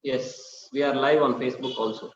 Yes, we are live on Facebook also.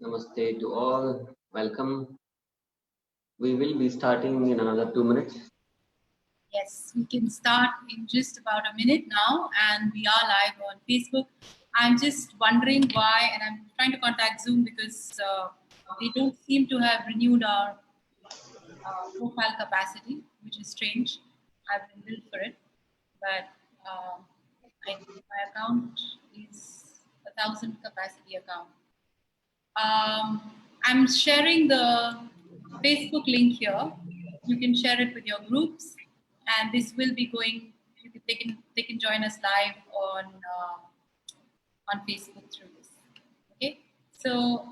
Namaste to all. Welcome. We will be starting in another 2 minutes. Yes, we can start in just about a minute now, and we are live on Facebook. I'm just wondering why, and I'm trying to contact Zoom because they don't seem to have renewed our profile capacity, which is strange. I've been billed for it, but my account is 1,000 capacity account. I'm sharing the Facebook link here. You can share it with your groups, and this will be going. They can join us live on Facebook through this. Okay, so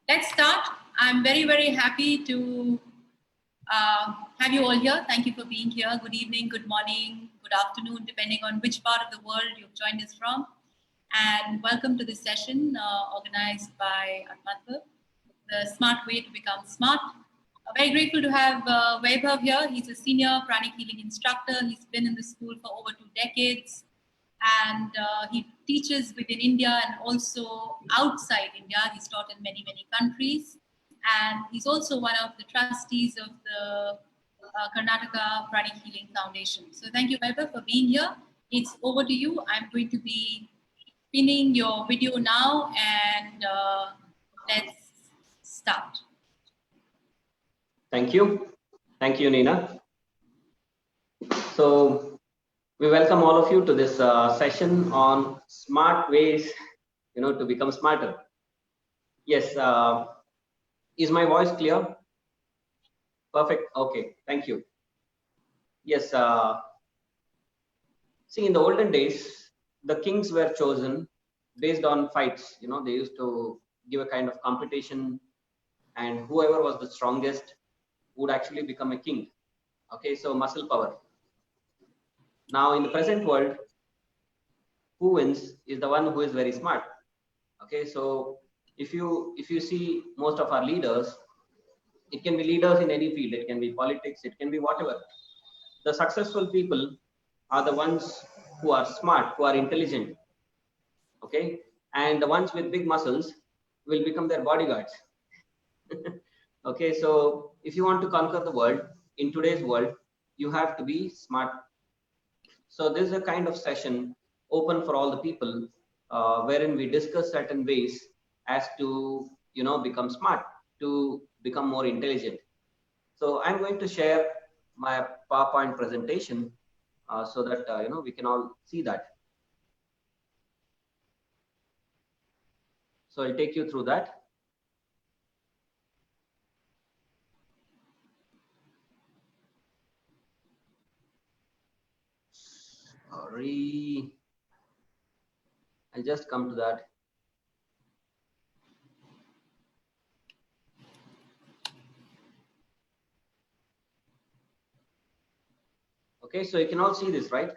let's start. I'm very happy to have you all here. Thank you for being here. Good evening, good morning, good afternoon, depending on which part of the world you've joined us from. And welcome to this session organized by Atmatva, the smart way to become smart. Very grateful to have Vaibhav here. He's a senior pranic healing instructor. He's been in the school for over 2 decades. And he teaches within India and also outside India. He's taught in many countries. And he's also one of the trustees of the Karnataka Pranic Healing Foundation. So thank you, Vaibhav, for being here. It's over to you. I'm going to be pinning your video now, and let's start. Thank you. Thank you, Nina. So we welcome all of you to this session on smart ways, to become smarter. Yes. Is my voice clear? Perfect. Okay. Thank you. Yes. See, in the olden days, the kings were chosen based on fights. They used to give a kind of competition, and whoever was the strongest would actually become a king. Okay, so muscle power. Now, in the present world, who wins is the one who is very smart. Okay, so if you see most of our leaders, it can be leaders in any field. It can be politics. It can be whatever. The successful people are the ones who are smart, who are intelligent. Okay, and the ones with big muscles will become their bodyguards. Okay, so if you want to conquer the world in today's world, you have to be smart. So this is a kind of session open for all the people, wherein we discuss certain ways as to become smart, to become more intelligent. So I'm going to share my PowerPoint presentation so that we can all see that. So I'll take you through that. Sorry, I'll just come to that. Okay, so you can all see this, right?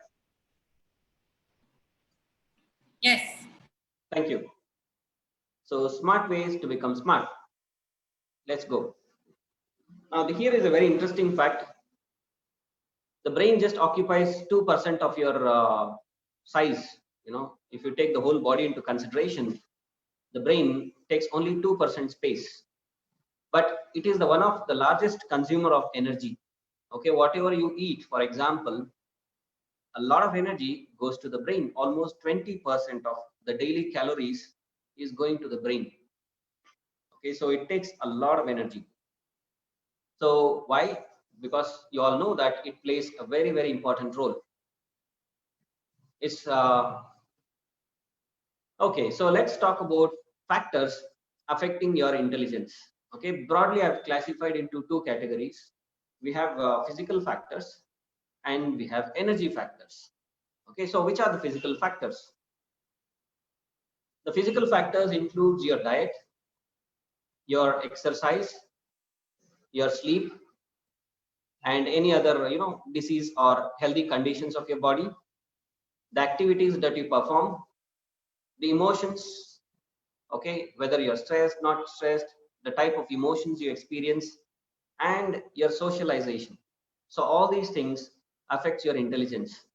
Yes. Thank you. So smart ways to become smart. Let's go. Now here is a very interesting fact. The brain just occupies 2% of your size. If you take the whole body into consideration, the brain takes only 2% space. But it is the one of the largest consumer of energy. Okay, whatever you eat, for example, a lot of energy goes to the brain. Almost 20% of the daily calories is going to the brain. Okay, so it takes a lot of energy. So why? Because you all know that it plays a very important role. It's okay. So let's talk about factors affecting your intelligence. Okay, broadly I've classified into two categories. We have physical factors and we have energy factors. Okay, so which are the physical factors? The physical factors includes your diet, your exercise, your sleep, and any other disease or healthy conditions of your body, the activities that you perform, the emotions, okay, whether you're stressed, not stressed, the type of emotions you experience, and your socialization. So all these things affects your intelligence.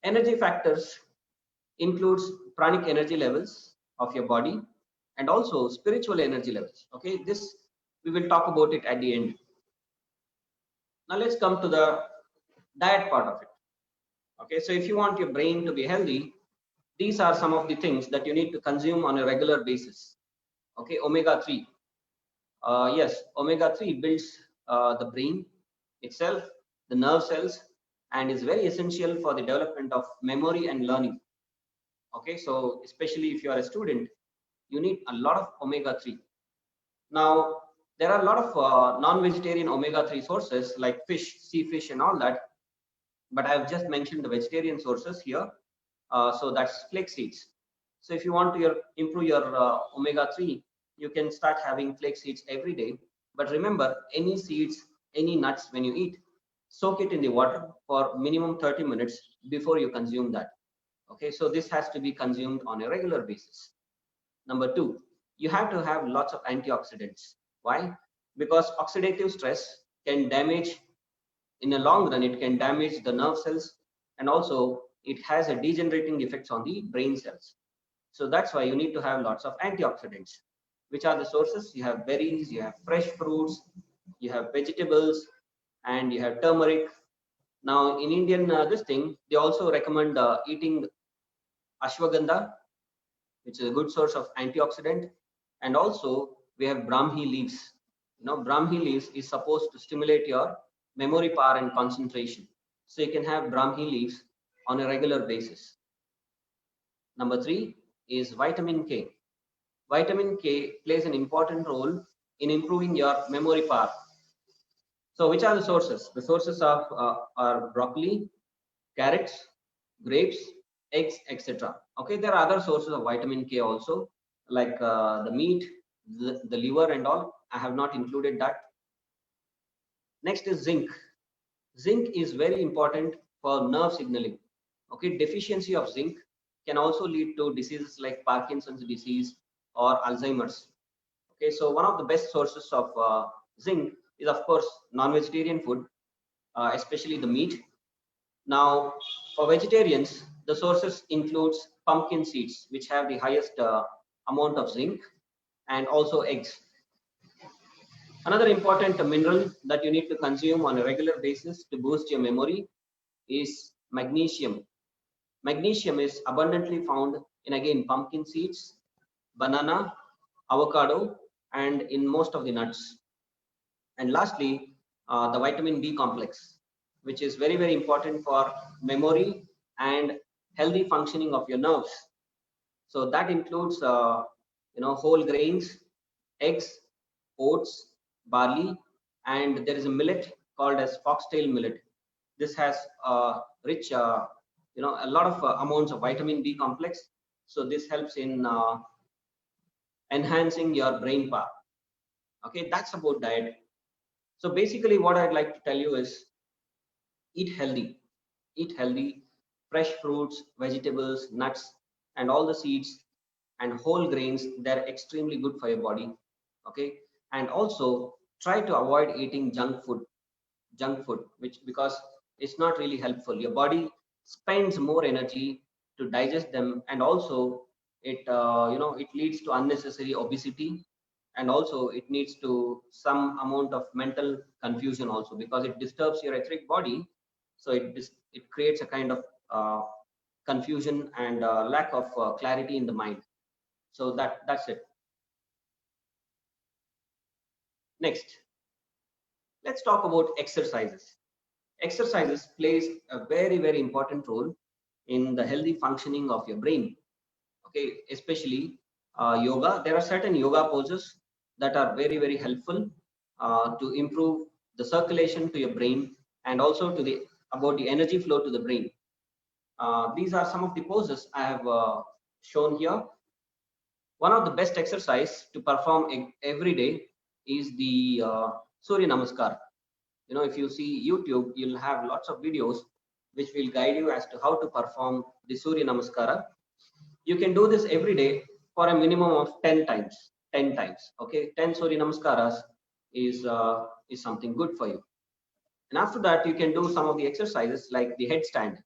Energy factors includes pranic energy levels of your body and also spiritual energy levels. Okay, this we will talk about it at the end. Now let's come to the diet part of it. Okay, so if you want your brain to be healthy, these are some of the things that you need to consume on a regular basis. Okay, omega 3. Yes, omega 3 builds the brain itself, the nerve cells, and is very essential for the development of memory and learning. Okay, so especially if you are a student, you need a lot of omega 3. Now, there are a lot of non-vegetarian omega 3 sources like fish, sea fish, and all that, but I've just mentioned the vegetarian sources here. So that's flax seeds. So if you want to improve your omega 3, you can start having flax seeds every day. But remember, any seeds, any nuts, when you eat, soak it in the water for minimum 30 minutes before you consume that. Okay, so this has to be consumed on a regular basis. Number two, you have to have lots of antioxidants. Why? Because oxidative stress can damage, in a long run, it can damage the nerve cells, and also it has a degenerating effects on the brain cells. So that's why you need to have lots of antioxidants. Which are the sources? You have berries, you have fresh fruits, you have vegetables, and you have turmeric. Now in Indian this thing, they also recommend eating ashwagandha, which is a good source of antioxidant. And also we have Brahmi leaves. Brahmi leaves is supposed to stimulate your memory power and concentration. So you can have Brahmi leaves on a regular basis. Number three is vitamin K. Vitamin K plays an important role in improving your memory power. So which are the sources? The sources of are broccoli, carrots, grapes, eggs, etc. Okay, there are other sources of vitamin K also, like the meat, the liver, and all. I have not included that. Next is zinc. Zinc is very important for nerve signaling. Okay, deficiency of zinc can also lead to diseases like Parkinson's disease or Alzheimer's. Okay, so one of the best sources of zinc is of course non-vegetarian food, especially the meat. Now, for vegetarians, the sources includes pumpkin seeds, which have the highest amount of zinc, and also eggs. Another important mineral that you need to consume on a regular basis to boost your memory is magnesium. Magnesium is abundantly found in, again, pumpkin seeds, banana, avocado, and in most of the nuts. And lastly, the vitamin B complex, which is very, very important for memory and healthy functioning of your nerves. So that includes, whole grains, eggs, oats, barley, and there is a millet called as foxtail millet. This has rich, a lot of amounts of vitamin B complex. So this helps in enhancing your brain power. Okay, that's about diet. So basically what I'd like to tell you is eat healthy, fresh fruits, vegetables, nuts, and all the seeds and whole grains. They're extremely good for your body. Okay, and also try to avoid eating junk food, which, because it's not really helpful. Your body spends more energy to digest them, and also it leads to unnecessary obesity, and also it leads to some amount of mental confusion also, because it disturbs your etheric body. So it creates a kind of confusion and lack of clarity in the mind. So that's it. Next, let's talk about exercises. exercises plays a very, very important role in the healthy functioning of your brain. Okay, especially yoga. There are certain yoga poses that are very, very helpful to improve the circulation to your brain and also to the about the energy flow to the brain. These are some of the poses I have shown here. One of the best exercise to perform every day is the Surya Namaskar. You know, if you see YouTube, you'll have lots of videos which will guide you as to how to perform the Surya Namaskara. You can do this every day for a minimum of 10 times. 10 times. Okay, 10 Surya Namaskaras is something good for you. And after that, you can do some of the exercises like the headstand.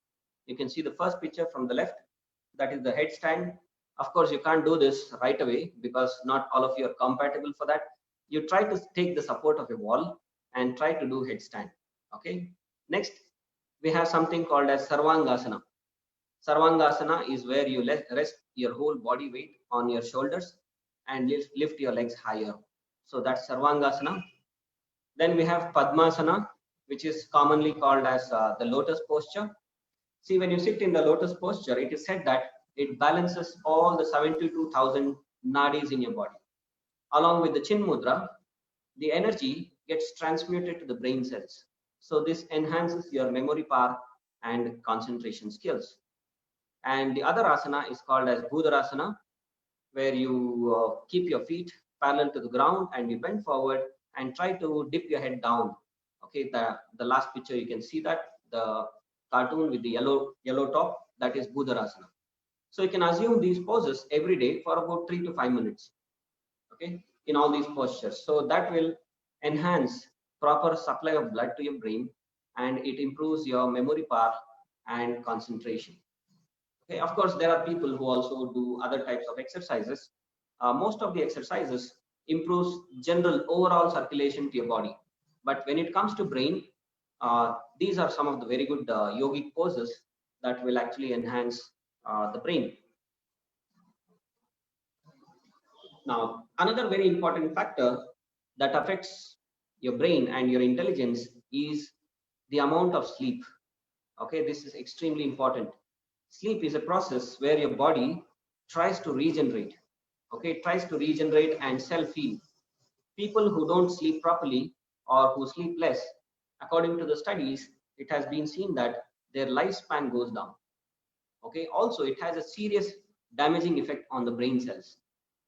You can see the first picture from the left. That is the headstand. Of course, you can't do this right away because not all of you are compatible for that. You try to take the support of a wall and try to do headstand. Okay. Next, we have something called as Sarvangasana. Sarvangasana is where you rest your whole body weight on your shoulders and lift your legs higher. So that's Sarvangasana. Then we have Padmasana, which is commonly called as the lotus posture. See, when you sit in the lotus posture, it is said that it balances all the 72,000 nadis in your body. Along with the chin mudra, the energy gets transmuted to the brain cells. So this enhances your memory power and concentration skills. And the other asana is called as Bhudarasana, where you keep your feet parallel to the ground and you bend forward and try to dip your head down. Okay, the last picture you can see that the cartoon with the yellow top, that is Bhudarasana. So you can assume these poses every day for about 3 to 5 minutes. Okay, in all these postures. So that will enhance proper supply of blood to your brain and it improves your memory power and concentration. Okay, of course, there are people who also do other types of exercises. Most of the exercises improves general overall circulation to your body. But when it comes to brain, these are some of the very good yogic poses that will actually enhance the brain. Now, another very important factor that affects your brain and your intelligence is the amount of sleep. Okay, this is extremely important. Sleep is a process where your body tries to regenerate. Okay, it tries to regenerate and self-heal. People who don't sleep properly or who sleep less, according to the studies, it has been seen that their lifespan goes down. Okay, also it has a serious damaging effect on the brain cells.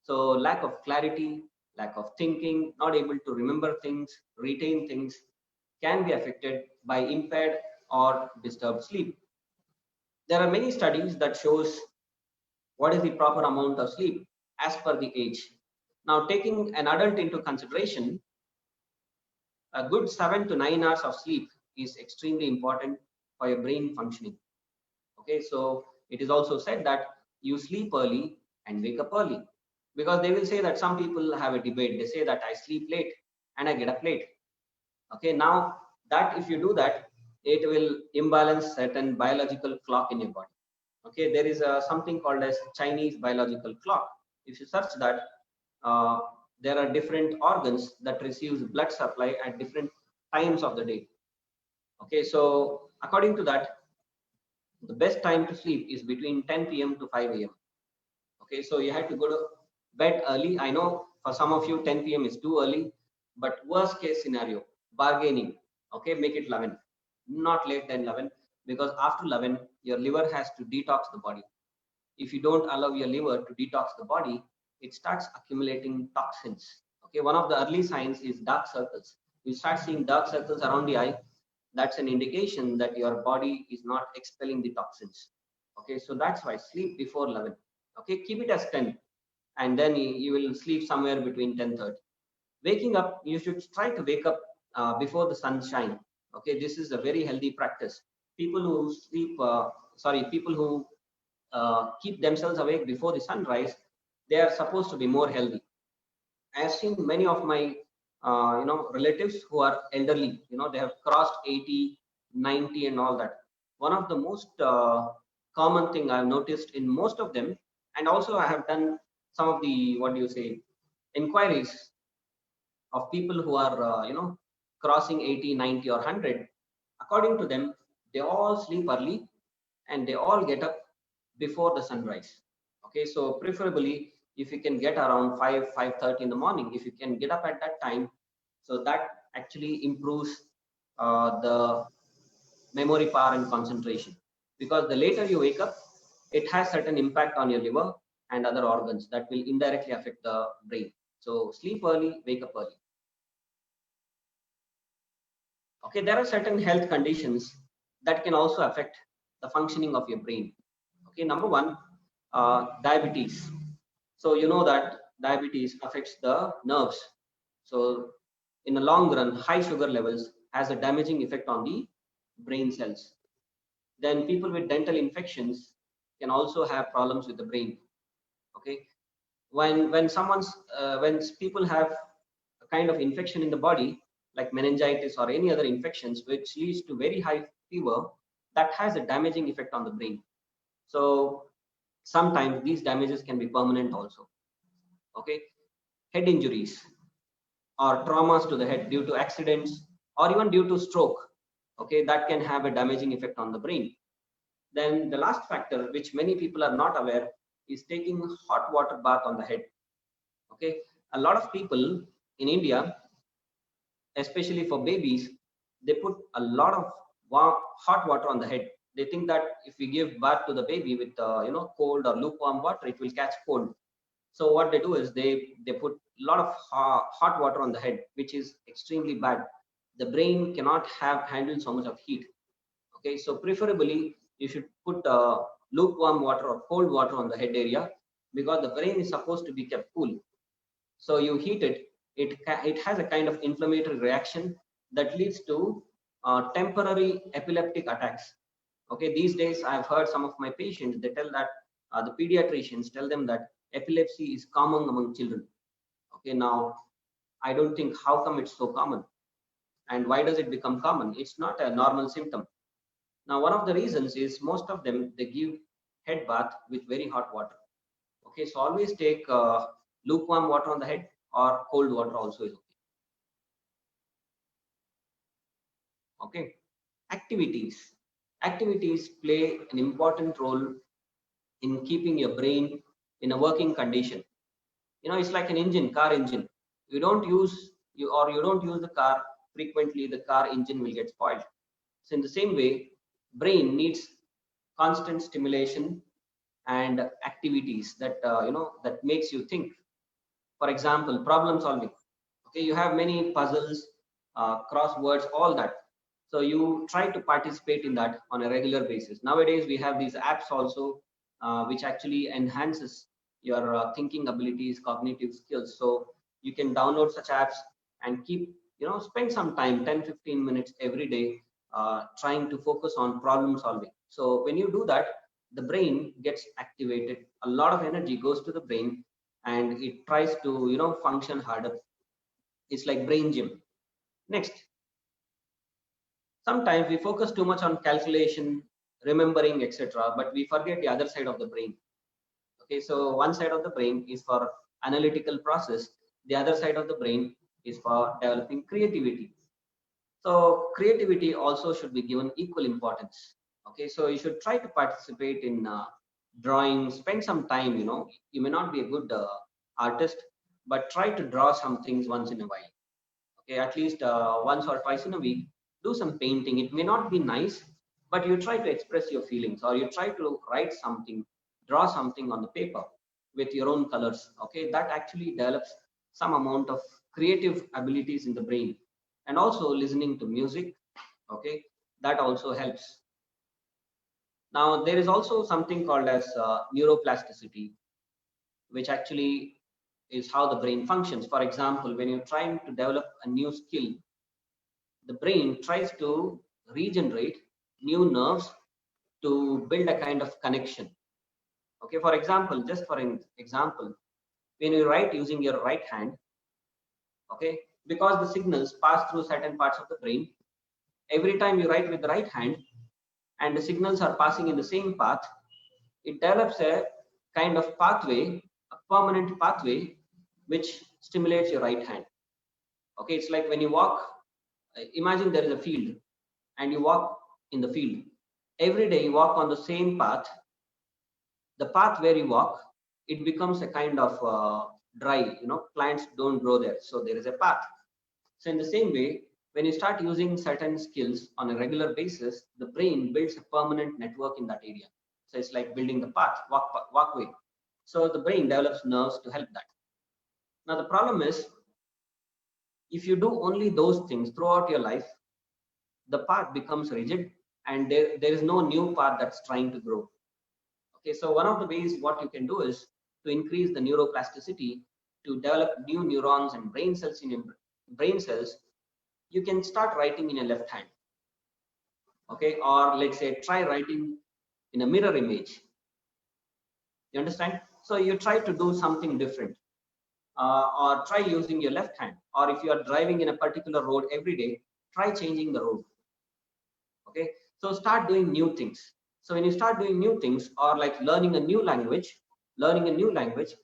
So lack of clarity, lack of thinking, not able to remember things, retain things can be affected by impaired or disturbed sleep. There are many studies that shows what is the proper amount of sleep as per the age. Now, taking an adult into consideration, a good 7 to 9 hours of sleep is extremely important for your brain functioning. Okay, so it is also said that you sleep early and wake up early, because they will say that some people have a debate. They say that I sleep late and I get up late. Okay, now that if you do that, it will imbalance certain biological clock in your body. Okay, there is something called as Chinese biological clock. If you search that, there are different organs that receives blood supply at different times of the day. Okay, so according to that, the best time to sleep is between 10 p.m. to 5 a.m. Okay, so you have to go to bed early. I know for some of you 10 p.m. is too early, but worst case scenario, bargaining. Okay, make it 11, not late than 11, because after 11 your liver has to detox the body. If you don't allow your liver to detox the body, it starts accumulating toxins. Okay, one of the early signs is dark circles. You start seeing dark circles around the eye. That's an indication that your body is not expelling the toxins. Okay, so that's why sleep before 11. Okay, keep it as 10, and then you will sleep somewhere between 10:30. Waking up, you should try to wake up before the sunshine. Okay, this is a very healthy practice. People who people who keep themselves awake before the sunrise, they are supposed to be more healthy. I have seen many of my relatives who are elderly. They have crossed 80, 90 and all that. One of the most common thing I've noticed in most of them, and also I have done some of the inquiries of people who are crossing 80, 90 or 100. According to them, they all sleep early and they all get up before the sunrise. Okay, so preferably if you can get around 5:30 in the morning, if you can get up at that time, so that actually improves the memory power and concentration. Because the later you wake up, it has certain impact on your liver and other organs that will indirectly affect the brain. So sleep early, wake up early. Okay, there are certain health conditions that can also affect the functioning of your brain. Okay, number one, diabetes. So you know that diabetes affects the nerves. So in the long run, high sugar levels has a damaging effect on the brain cells. Then people with dental infections can also have problems with the brain. Okay, when people have a kind of infection in the body, like meningitis or any other infections, which leads to very high fever, that has a damaging effect on the brain. So sometimes these damages can be permanent also. Okay, head injuries or traumas to the head due to accidents or even due to stroke, okay, that can have a damaging effect on the brain. Then the last factor, which many people are not aware, is taking hot water bath on the head. Okay, a lot of people in India, especially for babies, they put a lot of hot water on the head. They think that if we give bath to the baby with cold or lukewarm water, it will catch cold. So what they do is they put a lot of hot water on the head, which is extremely bad. The brain cannot have handle so much of heat. Okay, so preferably you should put lukewarm water or cold water on the head area, because the brain is supposed to be kept cool. So you heat it, it has a kind of inflammatory reaction that leads to temporary epileptic attacks. Okay, these days I've heard some of my patients, they tell that the pediatricians tell them that epilepsy is common among children. Okay, now I don't think how come it's so common, and why does it become common? It's not a normal symptom. Now one of the reasons is most of them they give head bath with very hot water. Okay, so always take lukewarm water on the head, or cold water also is okay. Okay, activities. Activities play an important role in keeping your brain in a working condition. It's like an engine, car engine. You don't use the car frequently, the car engine will get spoiled. So in the same way, brain needs constant stimulation and activities that that makes you think. For example, problem solving. Okay, you have many puzzles, crosswords, all that. So you try to participate in that on a regular basis. Nowadays we have these apps also, which actually enhances your thinking abilities, cognitive skills. So you can download such apps and keep, spend some time, 10-15 minutes every day, trying to focus on problem solving. So when you do that, the brain gets activated, a lot of energy goes to the brain, and it tries to function harder. It's like brain gym. Next, sometimes we focus too much on calculation, remembering, etc., but we forget the other side of the brain. Okay, so one side of the brain is for analytical process, the other side of the brain is for developing creativity. So creativity also should be given equal importance. Okay, so you should try to participate in drawing, spend some time. You may not be a good artist, but try to draw some things once in a while. Okay, at least once or twice in a week, do some painting. It may not be nice, but you try to express your feelings, or you try to write something, draw something on the paper with your own colors. Okay, that actually develops some amount of creative abilities in the brain. And also listening to music, okay, that also helps. Now there is also something called as neuroplasticity, which actually is how the brain functions. For example, when you're trying to develop a new skill, the brain tries to regenerate new nerves to build a kind of connection. Okay, for example, just for an example, when you write using your right hand, okay, because the signals pass through certain parts of the brain, every time you write with the right hand and the signals are passing in the same path, it develops a kind of pathway, a permanent pathway, which stimulates your right hand. Okay, it's like when you walk, imagine there is a field, and you walk in the field. Every day you walk on the same path. The path where you walk, it becomes a kind of dry, plants don't grow there. So there is a path. So in the same way, when you start using certain skills on a regular basis, the brain builds a permanent network in that area. So it's like building the path, walkway. So the brain develops nerves to help that. Now the problem is, if you do only those things throughout your life, the path becomes rigid and there is no new path that's trying to grow. Okay, so one of the ways what you can do is to increase the neuroplasticity, to develop new neurons and brain cells in your brain cells. You can start writing in your left hand. Okay, or let's say try writing in a mirror image. You understand? So you try to do something different, or try using your left hand. Or if you are driving in a particular road every day, try changing the road. Okay, so start doing new things. So when you start doing new things, or like learning a new language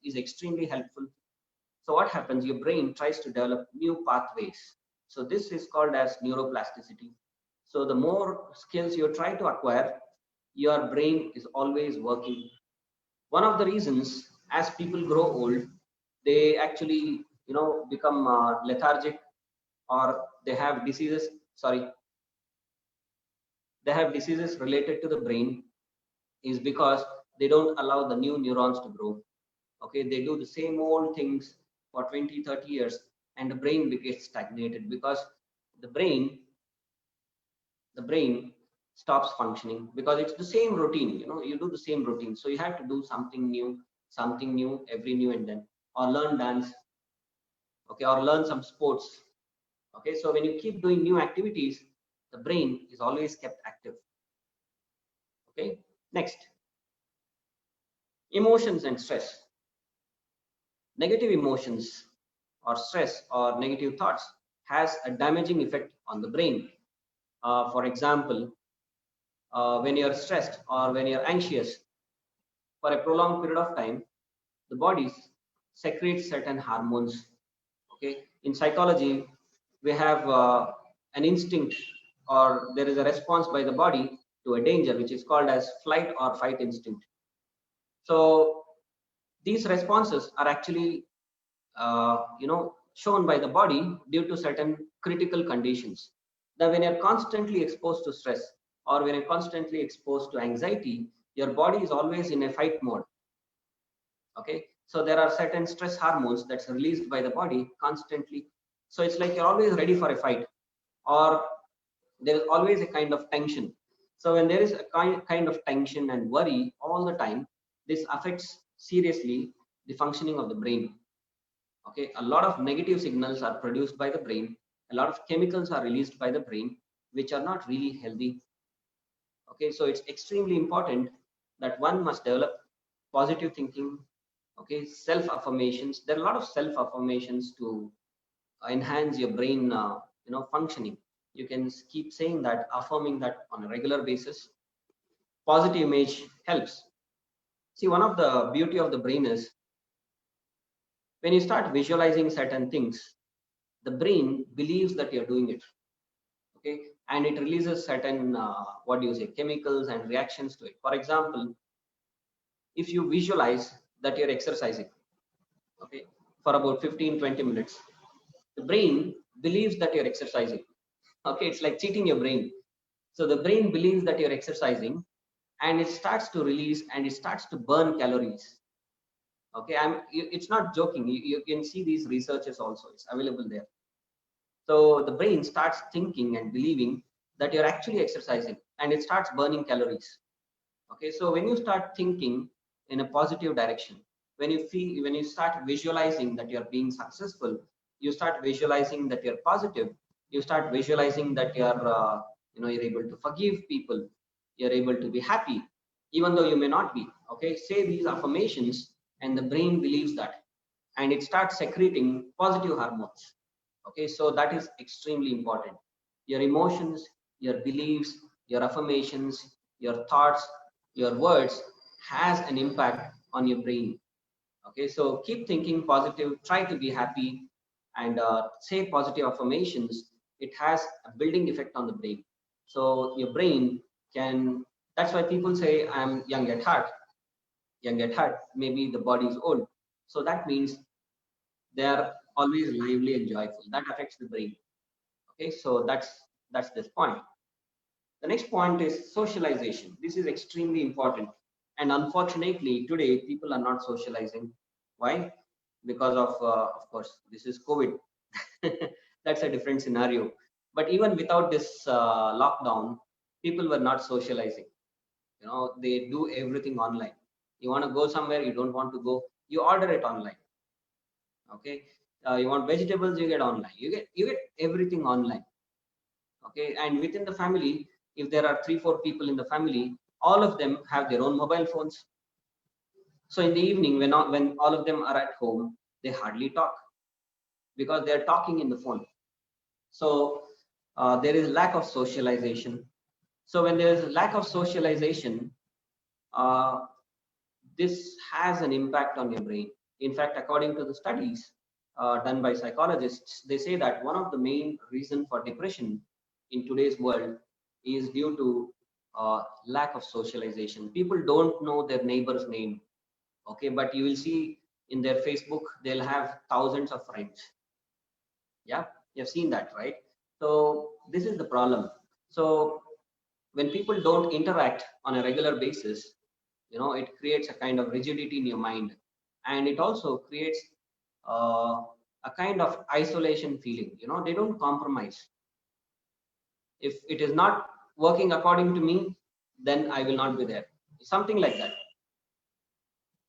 is extremely helpful. So what happens, your brain tries to develop new pathways. So this is called as neuroplasticity. So the more skills you try to acquire, your brain is always working. One of the reasons, as people grow old, they actually become lethargic, or they have diseases related to the brain, is because they don't allow the new neurons to grow. Okay, they do the same old things for 20-30 years, and the brain gets stagnated because the brain stops functioning, because it's the same routine. You do the same routine. So you have to do something new every new and then, or learn dance, okay, or learn some sports. Okay, so when you keep doing new activities, the brain is always kept active. Okay, next, emotions and stress. Negative emotions or stress or negative thoughts has a damaging effect on the brain. For example, when you're stressed or when you're anxious for a prolonged period of time, the body secretes certain hormones. Okay, in psychology, we have an instinct, or there is a response by the body to a danger, which is called as flight or fight instinct. So these responses are actually shown by the body due to certain critical conditions. Now when you're constantly exposed to stress, or when you're constantly exposed to anxiety, your body is always in a fight mode. Okay, so there are certain stress hormones that's released by the body constantly. So it's like you're always ready for a fight, or there is always a kind of tension. So when there is a kind of tension and worry all the time, this affects seriously the functioning of the brain. Okay, a lot of negative signals are produced by the brain, a lot of chemicals are released by the brain, which are not really healthy. Okay, so it's extremely important that one must develop positive thinking. Okay, self affirmations. There are a lot of self affirmations to enhance your brain functioning. You can keep saying that, affirming that on a regular basis. Positive image helps. See, one of the beauty of the brain is, when you start visualizing certain things, the brain believes that you're doing it. Okay, and it releases certain chemicals and reactions to it. For example, if you visualize that you're exercising, okay, for about 15-20 minutes, the brain believes that you're exercising. Okay, it's like cheating your brain. So the brain believes that you're exercising, and it starts to release and it starts to burn calories. Okay, it's not joking. You can see these researches also, it's available there. So the brain starts thinking and believing that you're actually exercising, and it starts burning calories. Okay, so when you start thinking in a positive direction, when you start visualizing that you're being successful, you start visualizing that you're positive, you start visualizing that you're able to forgive people, you're able to be happy, even though you may not be. Okay, say these affirmations, and the brain believes that, and it starts secreting positive hormones. Okay, so that is extremely important. Your emotions, your beliefs, your affirmations, your thoughts, your words has an impact on your brain. Okay, so keep thinking positive, try to be happy, and say positive affirmations. It has a building effect on the brain. So your brain can, that's why people say I'm young at heart. Young at heart, maybe the body is old. So that means they are always lively and joyful. That affects the brain. Okay, so that's this point. The next point is socialization. This is extremely important. And unfortunately, today people are not socializing. Why? Because of course, this is COVID. That's a different scenario. But even without this lockdown, people were not socializing. You know, they do everything online. You want to go somewhere, you don't want to go, you order it online. Okay, you want vegetables, you get online. You get everything online. Okay, and within the family, if there are 3 4 people in the family, all of them have their own mobile phones. So in the evening, when all of them are at home, they hardly talk because they are talking in the phone. So there is lack of socialization. So when there is a lack of socialization, uh, this has an impact on your brain. In fact, according to the studies done by psychologists, they say that one of the main reason for depression in today's world is due to lack of socialization. People don't know their neighbor's name. Okay, but you will see in their Facebook, they'll have thousands of friends. Yeah, you've seen that, right? So this is the problem. So when people don't interact on a regular basis, you know, it creates a kind of rigidity in your mind, and it also creates uh, a kind of isolation feeling. You know, they don't compromise. If it is not working according to me, then I will not be there, something like that.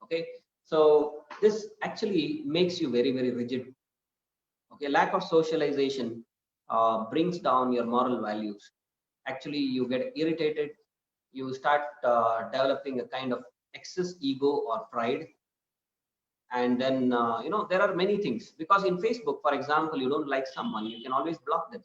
Okay, so this actually makes you very very rigid. Okay, lack of socialization brings down your moral values. Actually, you get irritated, you start developing a kind of excess ego or pride. And then you know, there are many things, because in Facebook, for example, you don't like someone, you can always block them.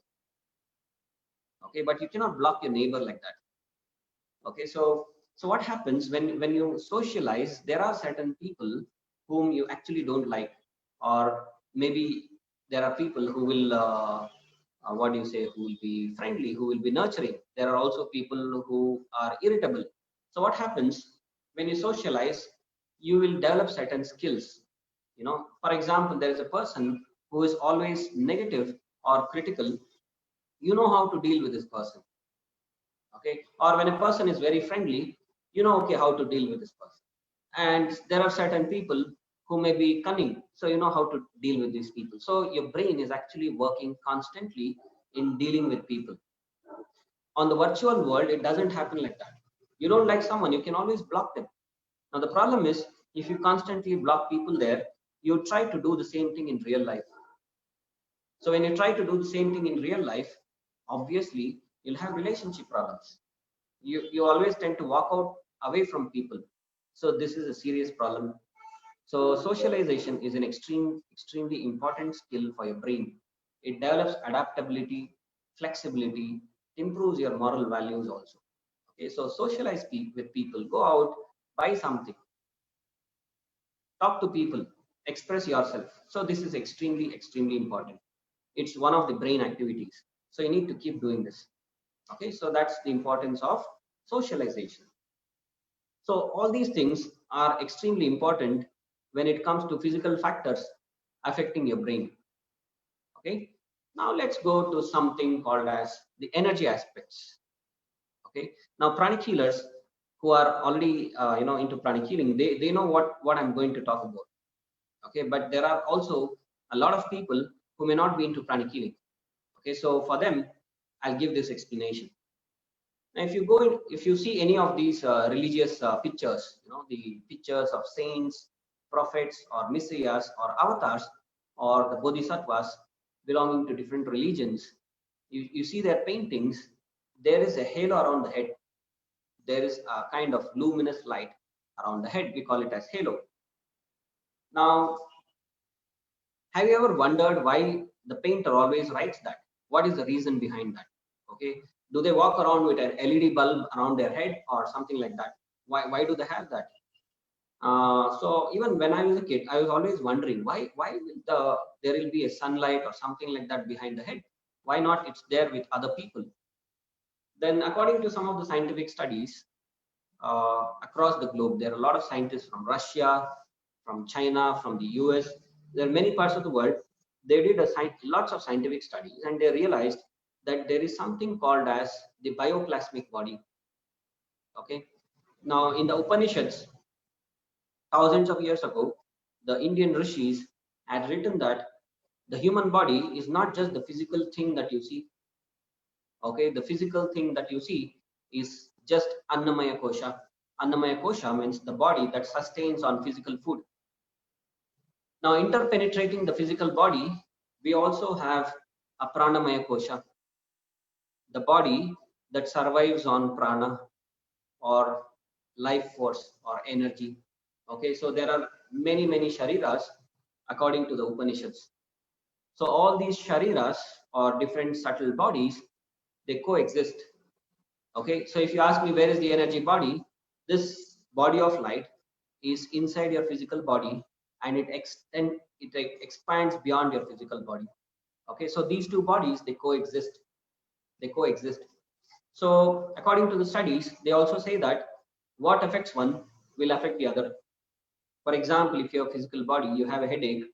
Okay, but you cannot block your neighbor like that. Okay, so what happens when you socialize, there are certain people whom you actually don't like, or maybe there are people who will what do you say, who will be friendly, who will be nurturing. There are also people who are irritable. So what happens when you socialize, you will develop certain skills. You know, for example, there is a person who is always negative or critical. You know how to deal with this person. Okay, or when a person is very friendly, you know, okay, how to deal with this person. And there are certain people who may be cunning, so you know how to deal with these people. So your brain is actually working constantly in dealing with people. On the virtual world, it doesn't happen like that. You don't like someone, you can always block them. Now the problem is, if you constantly block people there, you try to do the same thing in real life. So when you try to do the same thing in real life, obviously you'll have relationship problems. You always tend to walk out away from people. So this is a serious problem. So socialization is an extremely important skill for your brain. It develops adaptability, flexibility, improves your moral values also. Okay, so socialize with people, go out, buy something, talk to people, express yourself. So this is extremely important. It's one of the brain activities. So you need to keep doing this. Okay, so that's the importance of socialization. So all these things are extremely important when it comes to physical factors affecting your brain. Okay, now let's go to something called as the energy aspects. Okay, now pranic healers who are already you know, into pranic healing, they know what I'm going to talk about. Okay, but there are also a lot of people who may not be into pranic healing. Okay, so for them, I'll give this explanation. Now, if you go in, if you see any of these religious pictures, you know, the pictures of saints, prophets, or messiahs, or avatars, or the bodhisattvas belonging to different religions, you see their paintings. There is a halo around the head. There is a kind of luminous light around the head. We call it as halo. Now, have you ever wondered why the painter always writes that? What is the reason behind that? Okay, do they walk around with an LED bulb around their head or something like that? Why do they have that? So even when I was a kid, I was always wondering why there will be a sunlight or something like that behind the head. Why not it's there with other people? Then according to some of the scientific studies across the globe, there are a lot of scientists from Russia, from China, from the US. There are many parts of the world. They did lots of scientific studies, and they realized that there is something called as the bioplasmic body. Okay. Now in the Upanishads, thousands of years ago, the Indian rishis had written that the human body is not just the physical thing that you see. Okay, the physical thing that you see is just Annamaya Kosha. Annamaya Kosha means the body that sustains on physical food. Now, interpenetrating the physical body, we also have a Pranamaya Kosha, the body that survives on prana or life force or energy. Okay, so there are many, many shariras according to the Upanishads. So all these shariras or different subtle bodies, they coexist. Okay, so if you ask me where is the energy body, this body of light is inside your physical body, and it expands beyond your physical body. Okay, so these two bodies, they coexist. They coexist. So according to the studies, they also say that what affects one will affect the other. For example, if you have a physical body, you have a headache,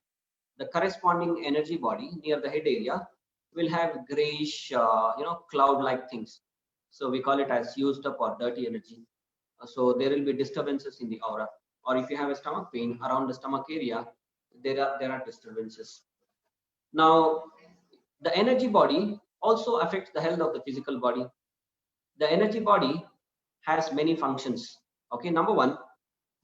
the corresponding energy body near the head area will have grayish, cloud-like things. So we call it as used up or dirty energy. So there will be disturbances in the aura. Or if you have a stomach pain around the stomach area, there are disturbances. Now, the energy body also affects the health of the physical body. The energy body has many functions. Okay, number one,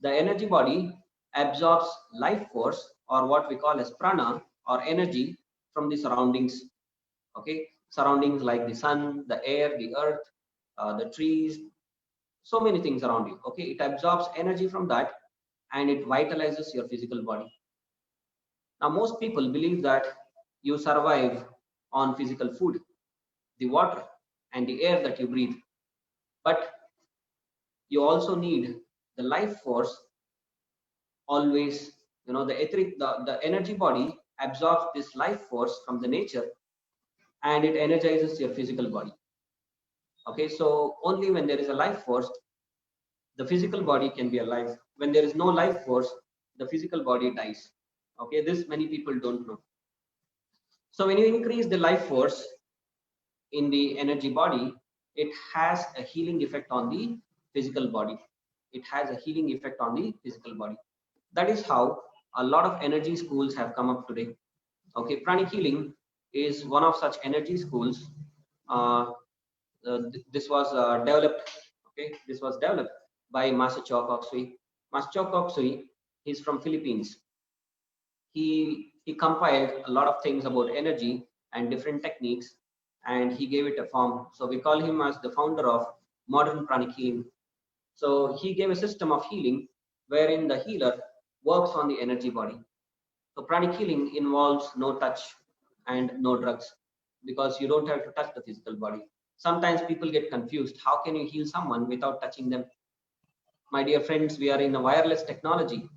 the energy body absorbs life force or what we call as prana or energy from the surroundings. Okay, surroundings like the sun, the air, the earth, the trees, so many things around you. Okay, it absorbs energy from that and it vitalizes your physical body. Now, most people believe that you survive on physical food, the water, and the air that you breathe. But you also need the life force always. The energy body absorbs this life force from the nature and it energizes your physical body. Okay, so only when there is a life force, the physical body can be alive. When there is no life force, the physical body dies. Okay, this many people don't know. So when you increase the life force in the energy body, it has a healing effect on the physical body. It has a healing effect on the physical body. That is how a lot of energy schools have come up today. Okay, Pranic healing is one of such energy schools. This was developed. Okay, this was developed by Master Chow Kok Sui. Master Chow Kok Sui, he's from Philippines. He compiled a lot of things about energy and different techniques, and he gave it a form. So we call him as the founder of modern Pranic healing. So he gave a system of healing wherein the healer works on the energy body. So Pranic healing involves no touch and no drugs because you don't have to touch the physical body. Sometimes people get confused. How can you heal someone without touching them? My dear friends, we are in a wireless technology.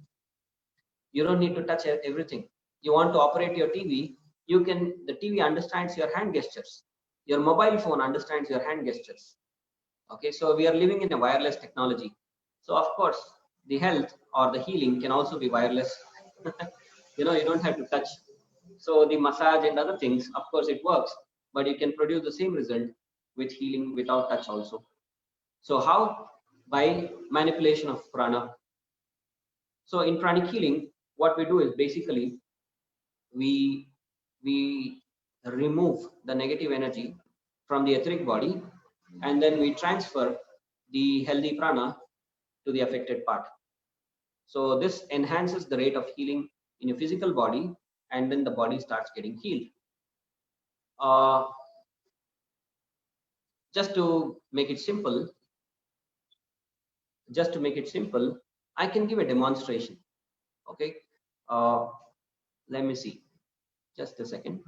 You don't need to touch everything. You want to operate your TV, the TV understands your hand gestures. Your mobile phone understands your hand gestures. Okay, so we are living in a wireless technology. So of course, the health or the healing can also be wireless. You don't have to touch. So the massage and other things, of course it works, but you can produce the same result with healing without touch also. So how? By manipulation of prana. So in pranic healing, what we do is basically we remove the negative energy from the etheric body, and then we transfer the healthy prana to the affected part. So this enhances the rate of healing in your physical body, and then the body starts getting healed. Just to make it simple, I can give a demonstration. Okay, let me see. Just a second.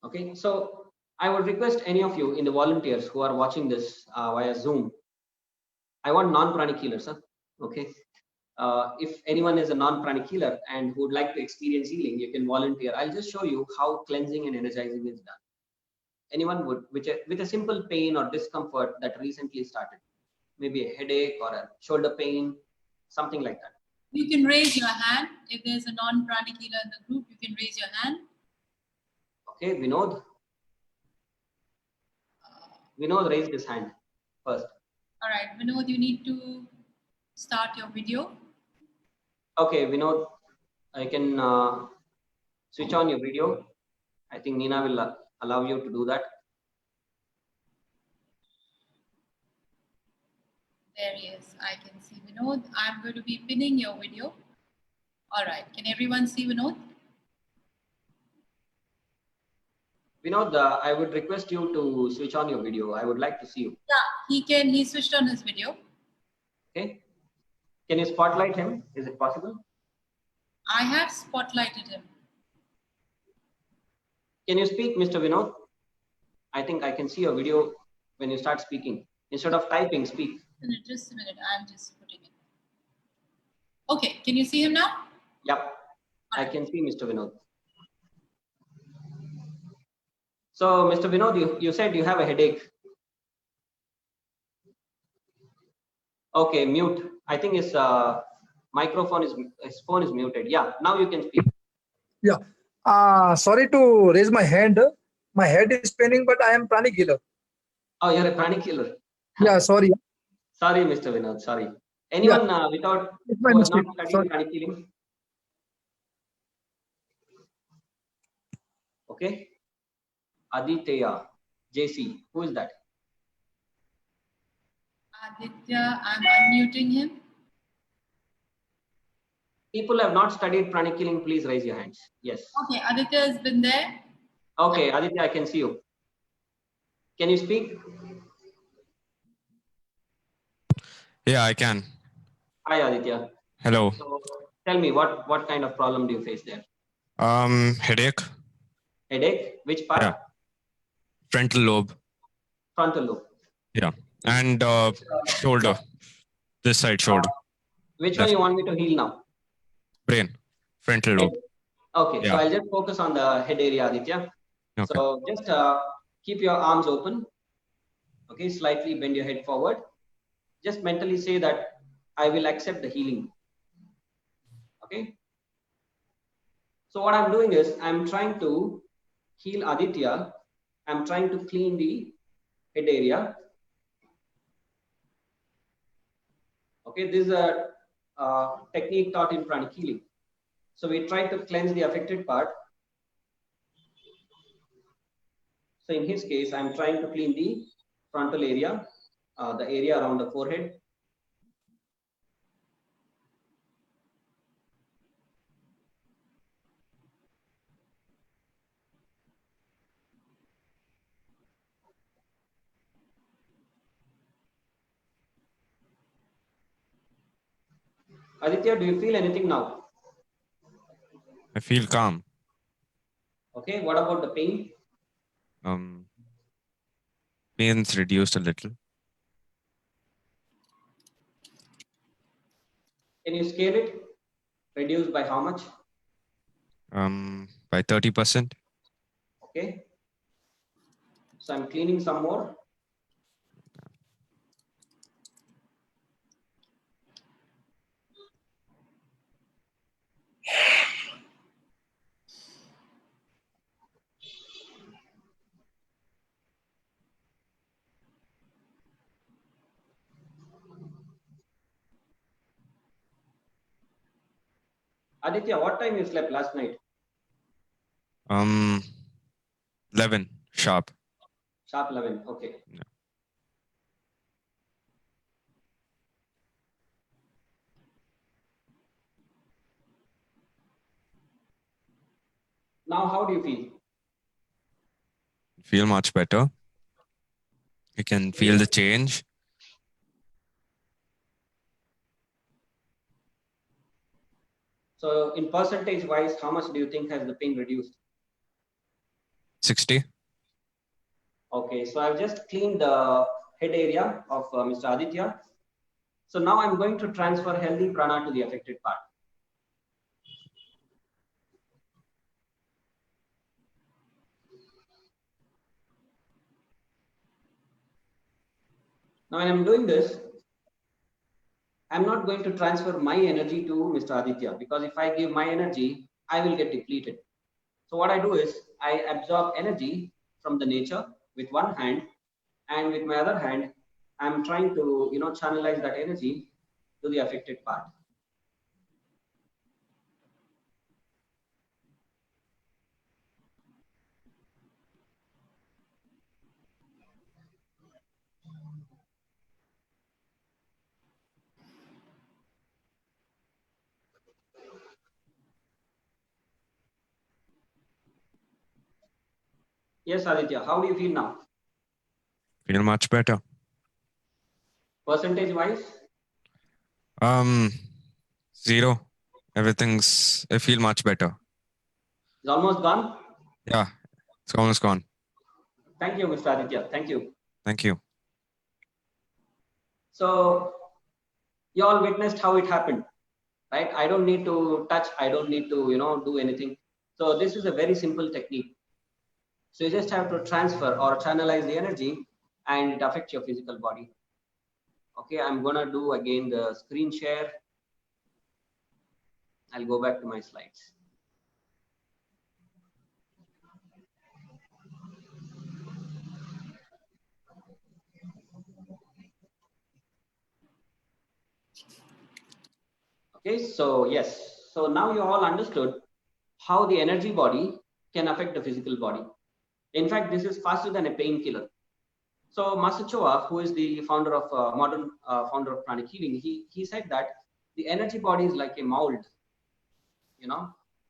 Okay, so I would request any of you in the volunteers who are watching this via Zoom, I want non-pranic healers, sir. Okay. If anyone is a non-pranic healer and who would like to experience healing, you can volunteer. I'll just show you how cleansing and energizing is done. Anyone would, with a simple pain or discomfort that recently started, maybe a headache or a shoulder pain, something like that. You can raise your hand. If there's a non-pranic healer in the group, you can raise your hand. Okay, Vinod. Vinod raised his hand first. All right, Vinod, you need to start your video. Okay, Vinod, I can switch on your video. I think Nina will allow you to do that. There he is. I can see Vinod. I'm going to be pinning your video. All right. Can everyone see Vinod? Vinod, I would request you to switch on your video. I would like to see you. Yeah, he can. He switched on his video. Okay. Can you spotlight him? Is it possible? I have spotlighted him. Can you speak, Mr. Vinod? I think I can see your video when you start speaking. Instead of typing, speak. Just a minute. I'm just putting it. Okay. Can you see him now? Yep. I can see Mr. Vinod. So, Mr. Vinod, you said you have a headache. Okay, mute. I think his microphone his phone is muted. Yeah, now you can speak. Yeah. Sorry to raise my hand. My head is paining, but I am pranic healer. Oh, you're a pranic healer. Yeah, sorry. Sorry, Mr. Vinod. Sorry. Anyone without who has not studied pranic healing? Okay. Aditya, JC. Who is that? Aditya, I'm unmuting him. People have not studied pranic healing, please raise your hands. Yes. Okay, Aditya has been there. Okay, Aditya, I can see you. Can you speak? Yeah, I can. Hi, Aditya. Hello. So, tell me, what kind of problem do you face there? Headache. Headache? Which part? Yeah. Frontal lobe. Frontal lobe. Yeah. And shoulder. This side shoulder. Which one you want me to heal now? Brain. Frontal lobe. Okay, Yeah. so I'll just focus on the head area, Aditya. Okay. So just keep your arms open. Okay, slightly bend your head forward. Just mentally say that I will accept the healing. Okay. So what I'm doing is I'm trying to heal Aditya. I'm trying to clean the head area. Okay, this is a technique taught in pranic healing. So we try to cleanse the affected part. So in his case, I'm trying to clean the frontal area, the area around the forehead. Aditya, do you feel anything now? I feel calm. Okay, what about the pain? Pain's reduced a little. Can you scale it? Reduced by how much? By 30%. Okay. So I'm cleaning some more. Aditya, what time you slept last night? 11 sharp. Sharp 11. Okay. Yeah. Now, how do you feel? Feel much better. You can feel the change. So in percentage wise, how much do you think has the pain reduced? 60. Okay, so I've just cleaned the head area of Mr. Aditya. So now I'm going to transfer healthy prana to the affected part. Now when I'm doing this, I'm not going to transfer my energy to Mr. Aditya, because if I give my energy, I will get depleted. So what I do is I absorb energy from the nature with one hand, and with my other hand, I'm trying to channelize that energy to the affected part. Yes, Aditya, how do you feel now? Feel much better. Percentage wise? 0. I feel much better. It's almost gone? Yeah, it's almost gone. Thank you, Mr. Aditya. Thank you. Thank you. So you all witnessed how it happened, right? I don't need to touch. I don't need to, do anything. So this is a very simple technique. So you just have to transfer or channelize the energy and it affects your physical body. Okay, I'm gonna do again the screen share. I'll go back to my slides. Okay, so yes, so now you all understood how the energy body can affect the physical body. In fact, this is faster than a painkiller. So Masachoa, who is the founder of modern founder of Pranic healing, he said that the energy body is like a mold.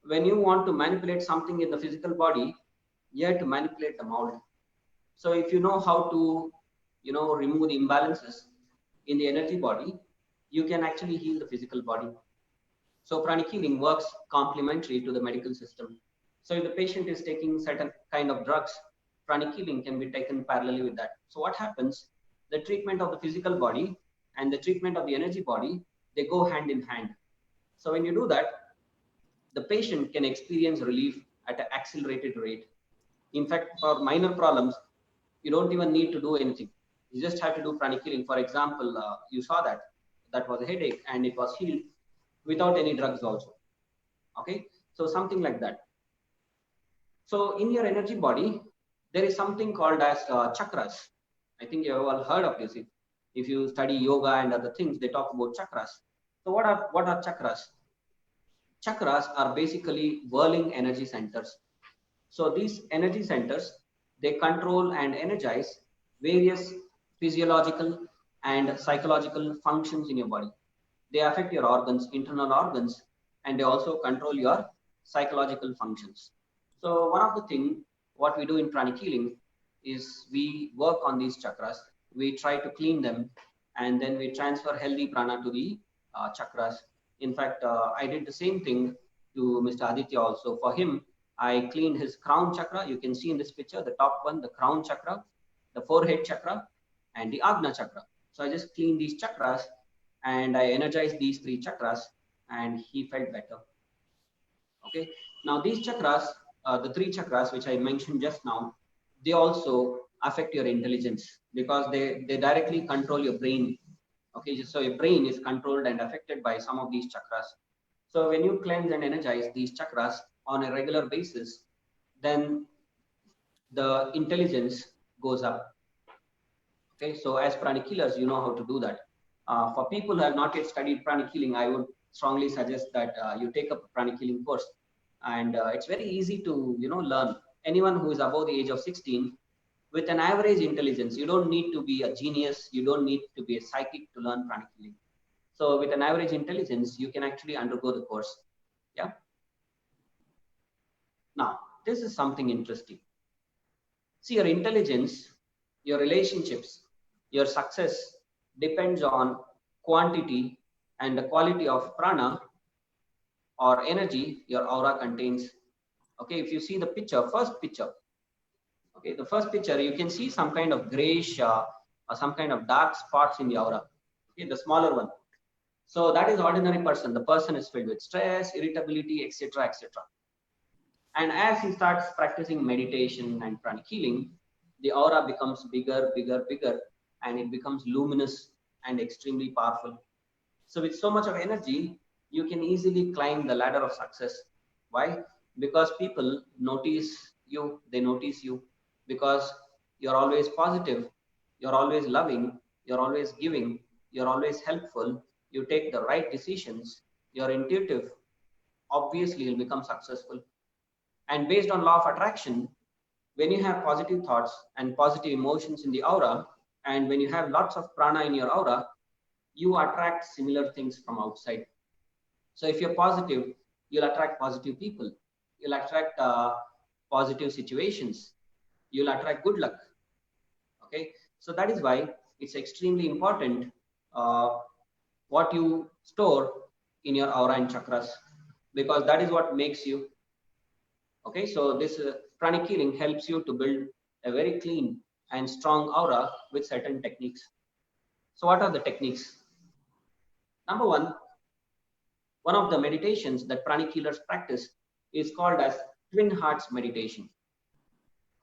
When you want to manipulate something in the physical body, you have to manipulate the mold. So if you know how to, remove the imbalances in the energy body, you can actually heal the physical body. So pranic healing works complementary to the medical system. So if the patient is taking certain kind of drugs, pranic healing can be taken parallelly with that. So what happens? The treatment of the physical body and the treatment of the energy body, they go hand in hand. So when you do that, the patient can experience relief at an accelerated rate. In fact, for minor problems, you don't even need to do anything. You just have to do pranic healing. For example, you saw that was a headache and it was healed without any drugs also. Okay, so something like that. So in your energy body, there is something called as chakras. I think you have all heard of this. If you study yoga and other things, they talk about chakras. So what are chakras? Chakras are basically whirling energy centers. So these energy centers, they control and energize various physiological and psychological functions in your body. They affect your organs, internal organs, and they also control your psychological functions. So one of the things what we do in pranic healing is we work on these chakras. We try to clean them, and then we transfer healthy prana to the chakras. In fact, I did the same thing to Mr. Aditya also. For him, I cleaned his crown chakra. You can see in this picture, the top one, the crown chakra, the forehead chakra, and the Agna chakra. So I just cleaned these chakras and I energized these 3 chakras and he felt better. Okay. Now these chakras, the 3 chakras, which I mentioned just now, they also affect your intelligence because they directly control your brain. Okay. So your brain is controlled and affected by some of these chakras. So when you cleanse and energize these chakras on a regular basis, then the intelligence goes up. Okay, so as pranic healers, you know how to do that. For people who have not yet studied pranic healing, I would strongly suggest that you take up a pranic healing course, and it's very easy to learn. Anyone who is above the age of 16, with an average intelligence, you don't need to be a genius, you don't need to be a psychic to learn pranic healing. So with an average intelligence, you can actually undergo the course. Yeah. Now, this is something interesting. See, your intelligence, your relationships, your success depends on quantity and the quality of prana or energy your aura contains. Okay, if you see the picture, first picture, okay, the first picture, you can see some kind of grayish or some kind of dark spots in the aura. Okay, the smaller one. So that is ordinary person. The person is filled with stress, irritability, etc., etc. And as he starts practicing meditation and pranic healing, the aura becomes bigger, bigger, bigger, and it becomes luminous and extremely powerful. So with so much of energy, you can easily climb the ladder of success. Why? Because people notice you, they notice you because you're always positive, you're always loving, you're always giving, you're always helpful, you take the right decisions, you're intuitive, obviously you'll become successful. And based on law of attraction, when you have positive thoughts and positive emotions in the aura, and when you have lots of prana in your aura, you attract similar things from outside. So if you're positive, you'll attract positive people. You'll attract positive situations. You'll attract good luck. Okay, so that is why it's extremely important what you store in your aura and chakras, because that is what makes you. Okay, so this pranic healing helps you to build a very clean and strong aura with certain techniques. So what are the techniques? Number one of the meditations that pranic healers practice is called as twin hearts meditation.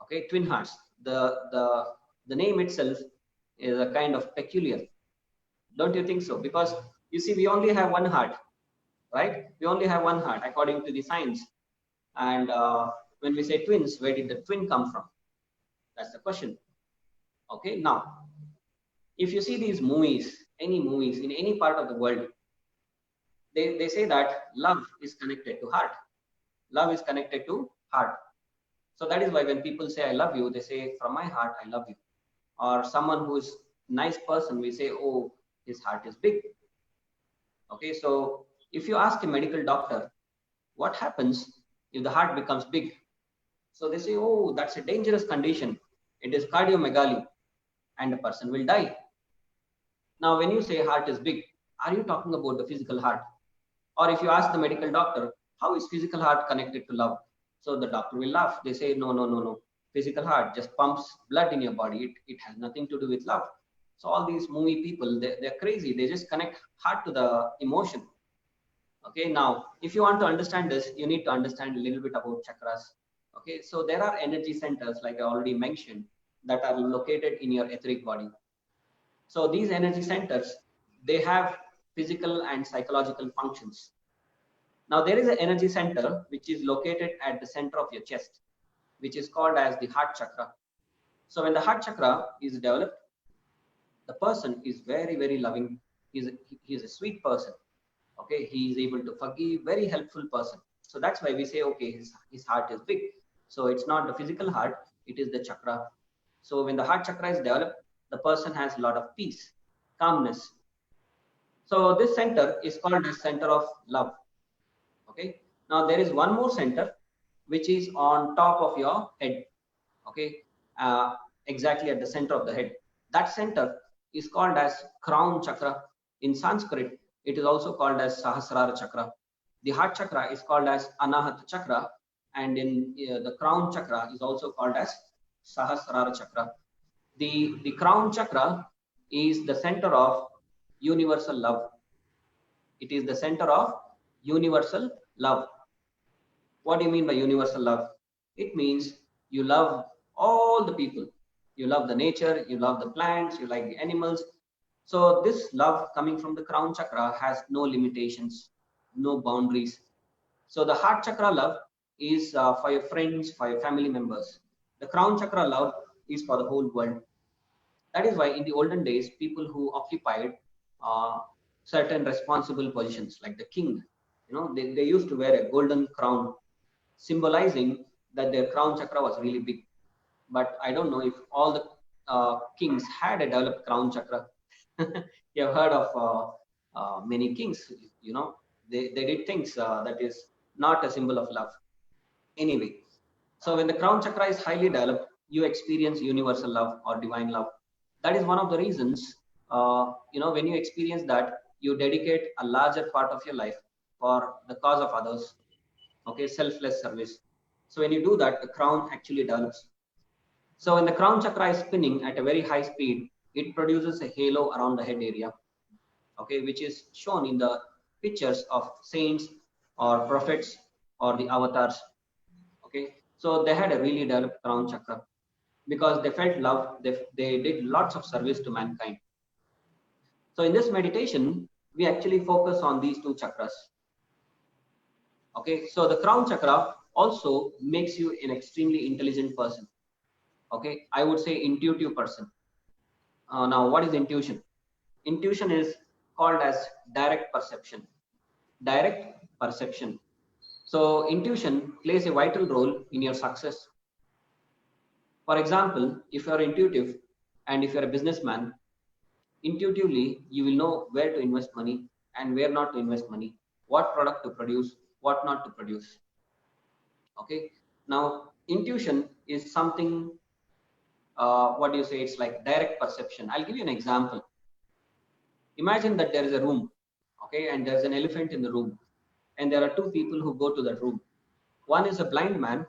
Okay, twin hearts. The name itself is a kind of peculiar. Don't you think so? Because you see, we only have one heart, right? We only have one heart according to the science. And when we say twins, where did the twin come from? That's the question. Okay, now, if you see these movies, any movies in any part of the world, they say that love is connected to heart. Love is connected to heart. So that is why when people say I love you, they say from my heart I love you. Or someone who is nice person, we say, oh, his heart is big. Okay, so if you ask a medical doctor, what happens if the heart becomes big? So they say, oh, that's a dangerous condition. It is cardiomegaly and the person will die. Now, when you say heart is big, are you talking about the physical heart? Or if you ask the medical doctor, how is physical heart connected to love? So the doctor will laugh. They say, no, no, no, no. Physical heart just pumps blood in your body. It has nothing to do with love. So all these movie people, they're crazy. They just connect heart to the emotion. Okay, now, if you want to understand this, you need to understand a little bit about chakras. Okay, so there are energy centers, like I already mentioned, that are located in your etheric body. So these energy centers, they have physical and psychological functions. Now there is an energy center which is located at the center of your chest, which is called as the heart chakra. So when the heart chakra is developed, the person is very, very loving. He is a sweet person. Okay, he is able to forgive, very helpful person. So that's why we say, okay, his heart is big. So it's not the physical heart, it is the chakra. So when the heart chakra is developed, the person has a lot of peace, calmness. So this center is called the center of love. Okay, now there is one more center which is on top of your head. Okay, exactly at the center of the head. That center is called as crown chakra. In Sanskrit, it is also called as Sahasrara chakra. The heart chakra is called as Anahata chakra, and in the crown chakra is also called as Sahasrara chakra. The crown chakra is the center of universal love. It is the center of universal love. What do you mean by universal love? It means you love all the people. You love the nature, you love the plants, you like the animals. So this love coming from the crown chakra has no limitations, no boundaries. So the heart chakra love is for your friends, for your family members. The crown chakra love is for the whole world. That is why in the olden days, people who occupied certain responsible positions like the king, they used to wear a golden crown, symbolizing that their crown chakra was really big. But I don't know if all the kings had a developed crown chakra. You have heard of many kings, they did things that is not a symbol of love. Anyway, so when the crown chakra is highly developed, you experience universal love or divine love. That is one of the reasons, when you experience that, you dedicate a larger part of your life for the cause of others. Okay, selfless service. So when you do that, the crown actually develops. So when the crown chakra is spinning at a very high speed, it produces a halo around the head area. okay, which is shown in the pictures of saints or prophets or the avatars. Okay, so they had a really developed crown chakra because they felt love. They did lots of service to mankind. So in this meditation, we actually focus on these two chakras. Okay, so the crown chakra also makes you an extremely intelligent person. Okay, I would say intuitive person. Now, what is intuition? Intuition is called as direct perception. Direct perception. So intuition plays a vital role in your success. For example, if you are intuitive and if you are a businessman, intuitively you will know where to invest money and where not to invest money, what product to produce, what not to produce. Okay. Now, intuition is something, what do you say? It's like direct perception. I'll give you an example. Imagine that there is a room, okay, and there's an elephant in the room, and there are two people who go to that room. One is a blind man,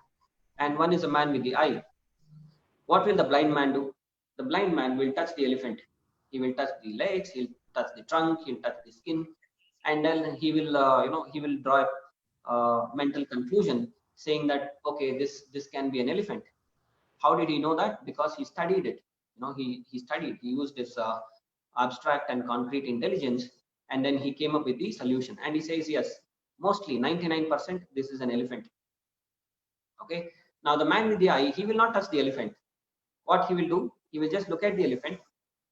and one is a man with the eye. What will the blind man do? The blind man will touch the elephant. He will touch the legs, he'll touch the trunk, he'll touch the skin, and then he will, he will draw a mental conclusion saying that, okay, this can be an elephant. How did he know that? Because he studied it. He studied. He used this abstract and concrete intelligence, and then he came up with the solution. And he says, yes, mostly 99%, this is an elephant. Okay. Now the man with the eye, he will not touch the elephant. What he will do? He will just look at the elephant,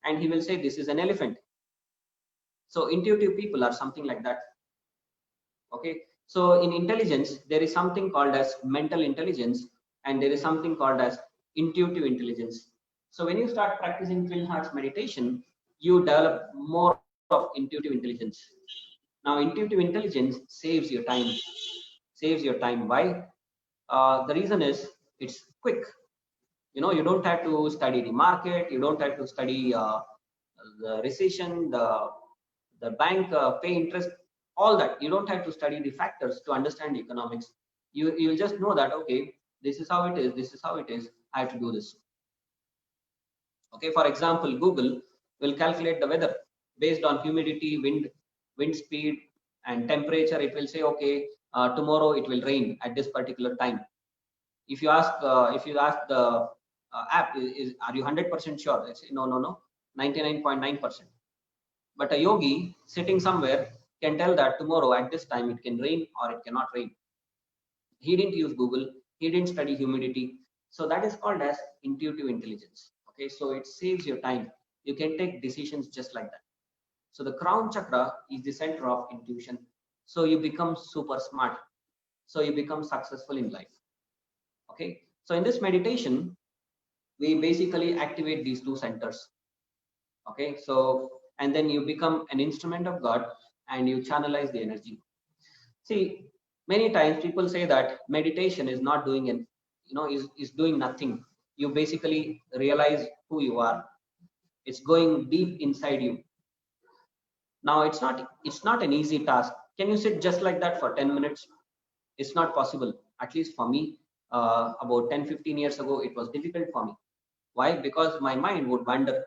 and he will say, this is an elephant. So intuitive people are something like that. Okay. So in intelligence, there is something called as mental intelligence, and there is something called as intuitive intelligence. So when you start practicing Twin Hearts meditation, you develop more of intuitive intelligence. Now, intuitive intelligence saves your time. Saves your time. Why? The reason is it's quick. You don't have to study the market. You don't have to study the recession, the bank pay interest, all that. You don't have to study the factors to understand economics. You'll just know that, okay, this is how it is. This is how it is. I have to do this. Okay, for example, Google will calculate the weather based on humidity, wind speed, and temperature. It will say, okay, tomorrow it will rain at this particular time. If you ask the app, are you 100% sure? They say, no, 99.9%. But a yogi sitting somewhere can tell that tomorrow at this time it can rain or it cannot rain. He didn't use Google. He didn't study humidity. So that is called as intuitive intelligence. Okay, so it saves your time. You can take decisions just like that. So the crown chakra is the center of intuition. So you become super smart. So you become successful in life. Okay, so in this meditation, we basically activate these two centers. Okay, so and then you become an instrument of God and you channelize the energy. See, many times people say that meditation is not doing it, is doing nothing. You basically realize who you are. It's going deep inside you. Now it's not an easy task. Can you sit just like that for 10 minutes? It's not possible. At least for me, about 10-15 years ago, it was difficult for me. Why? Because my mind would wander.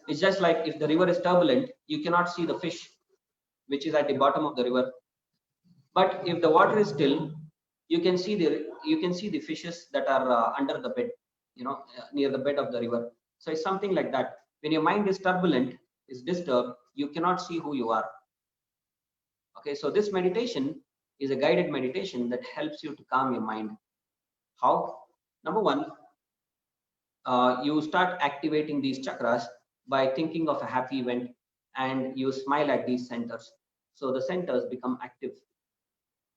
It's just like if the river is turbulent, you cannot see the fish which is at the bottom of the river. But if the water is still, you can see the fishes that are under the bed, near the bed of the river. So it's something like that. When your mind is turbulent, is disturbed, you cannot see who you are. Okay, so this meditation is a guided meditation that helps you to calm your mind. How? Number one, you start activating these chakras by thinking of a happy event, and you smile at these centers. So the centers become active.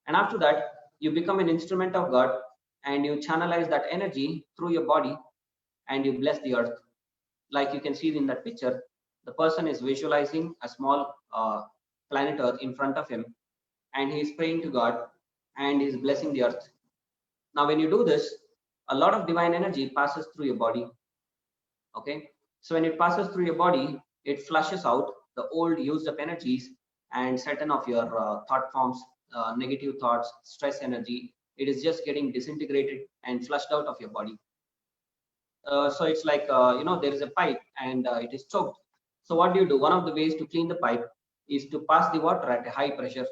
And after that, you become an instrument of God and you channelize that energy through your body and you bless the earth. Like you can see in that picture, the person is visualizing a small planet Earth in front of him, and he is praying to God and he is blessing the earth. Now, when you do this, a lot of divine energy passes through your body. Okay, so when it passes through your body, it flushes out the old used up energies and certain of your thought forms, negative thoughts, stress energy. It is just getting disintegrated and flushed out of your body. So it's like there is a pipe and it is choked. So what do? One of the ways to clean the pipe is to pass the water at a high pressure.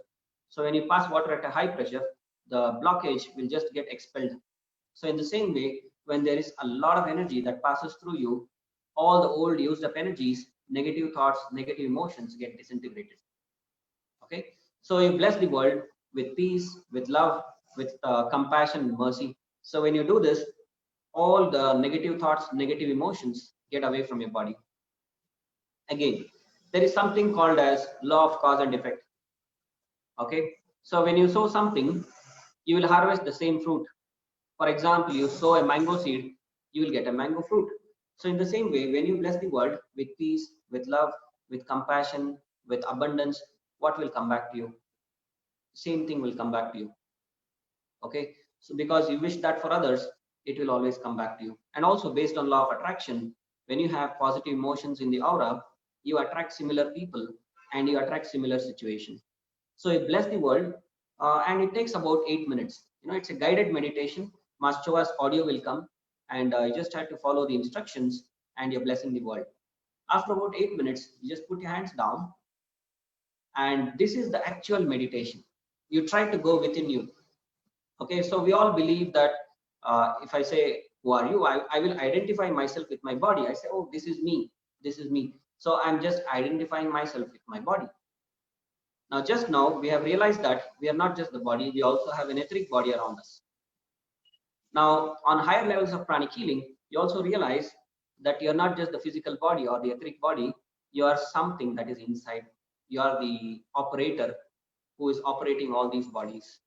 So when you pass water at a high pressure, the blockage will just get expelled. So in the same way, when there is a lot of energy that passes through you, all the old used up energies, negative thoughts, negative emotions get disintegrated. Okay, so you bless the world with peace, with love, with compassion and mercy. So when you do this, all the negative thoughts, negative emotions get away from your body. Again, there is something called as law of cause and effect. Okay, so when you sow something, you will harvest the same fruit. For example, you sow a mango seed, you will get a mango fruit. So in the same way, when you bless the world with peace, with love, with compassion, with abundance, what will come back to you? Same thing will come back to you. Okay, so because you wish that for others, it will always come back to you. And also based on law of attraction, when you have positive emotions in the aura, you attract similar people and you attract similar situations. So you bless the world, and it takes about 8 minutes. It's a guided meditation. Maschova's audio will come, and you just have to follow the instructions, and you're blessing the world. After about 8 minutes, you just put your hands down, and this is the actual meditation. You try to go within you. Okay, so we all believe that if I say, who are you? I will identify myself with my body. I say, oh, this is me. This is me. So I'm just identifying myself with my body. Now, just now, we have realized that we are not just the body, we also have an etheric body around us. Now, on higher levels of pranic healing, you also realize that you're not just the physical body or the etheric body, you are something that is inside. You are the operator who is operating all these bodies.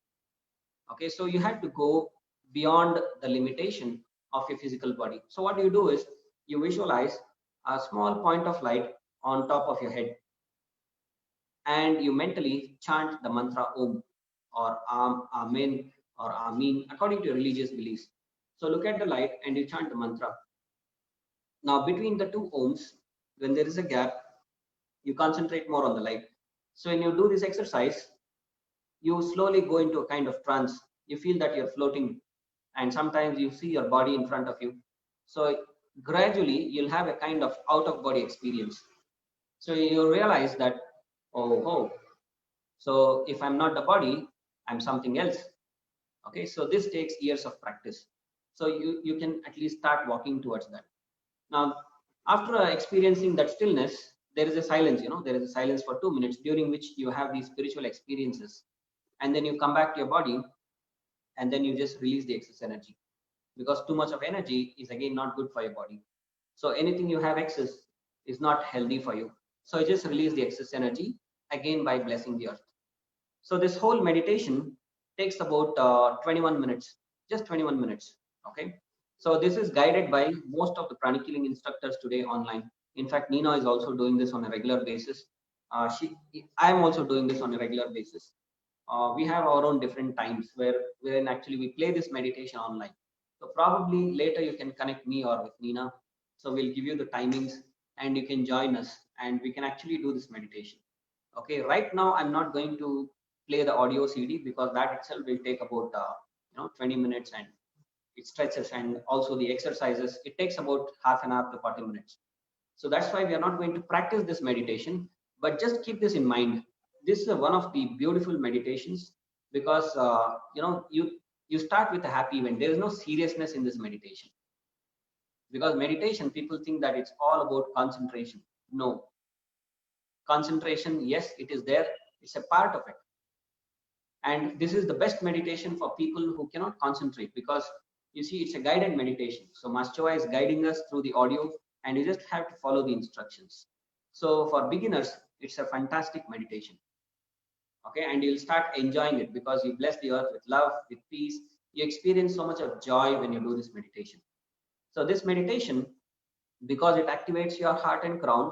Okay, so you have to go beyond the limitation of your physical body. So what you do is you visualize a small point of light on top of your head, and you mentally chant the mantra Om or Amen or Amin according to your religious beliefs. So look at the light and you chant the mantra. Now between the two Oms, when there is a gap, you concentrate more on the light. So when you do this exercise, you slowly go into a kind of trance. You feel that you're floating, and sometimes you see your body in front of you. So gradually you'll have a kind of out of body experience. So you realize that, oh, so if I'm not the body, I'm something else. Okay, so this takes years of practice. So you can at least start walking towards that. Now, after experiencing that stillness, there is a silence, there is a silence for 2 minutes during which you have these spiritual experiences. And then you come back to your body, and then you just release the excess energy, because too much of energy is again not good for your body. So anything you have excess is not healthy for you. So you just release the excess energy again by blessing the earth. So this whole meditation takes about 21 minutes, just 21 minutes. Okay, so this is guided by most of the pranic healing instructors today online. In fact, Nina is also doing this on a regular basis. I am also doing this on a regular basis. We have our own different times wherein actually we play this meditation online. So probably later you can connect me or with Nina. So we'll give you the timings and you can join us and we can actually do this meditation. Okay, right now I'm not going to play the audio CD because that itself will take about 20 minutes, and it stretches, and also the exercises, it takes about half an hour to 40 minutes. So that's why we are not going to practice this meditation, but just keep this in mind. This is one of the beautiful meditations because you start with a happy event. There is no seriousness in this meditation, because meditation, people think that it's all about concentration. No, concentration, yes, it is there, it's a part of it. And this is the best meditation for people who cannot concentrate, because you see, it's a guided meditation. So Master is guiding us through the audio, and you just have to follow the instructions. So for beginners, it's a fantastic meditation. Okay, and you'll start enjoying it because you bless the earth with love, with peace. You experience so much of joy when you do this meditation. So this meditation, because it activates your heart and crown,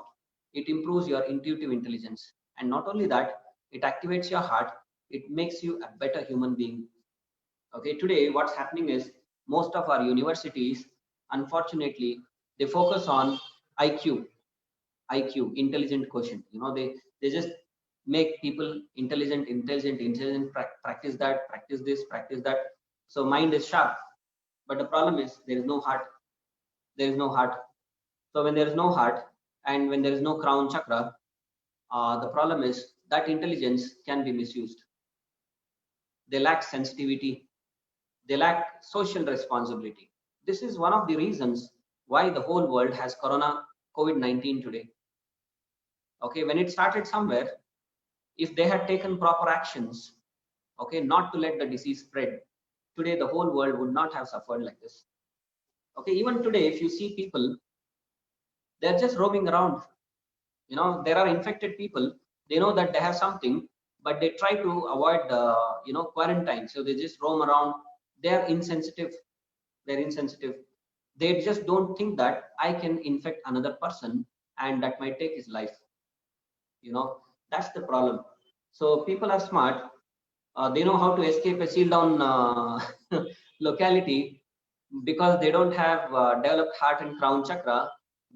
it improves your intuitive intelligence. And not only that, it activates your heart, it makes you a better human being. Okay, today what's happening is most of our universities, unfortunately, they focus on IQ, intelligent quotient. They just make people intelligent, practice that, practice this, practice that. So mind is sharp, but the problem is there is no heart. There is no heart. So when there is no heart, And when there is no crown chakra, the problem is that intelligence can be misused. They lack sensitivity. They lack social responsibility. This is one of the reasons why the whole world has COVID-19 today. Okay, when it started somewhere, if they had taken proper actions, okay, not to let the disease spread, today the whole world would not have suffered like this. Okay, even today, if you see people, they're just roaming around. You know, there are infected people. They know that they have something, but they try to avoid, quarantine. So they just roam around. They're insensitive. They're insensitive. They just don't think that I can infect another person and that might take his life. You know, that's the problem. So people are smart. They know how to escape a seal down locality because they don't have developed heart and crown chakra.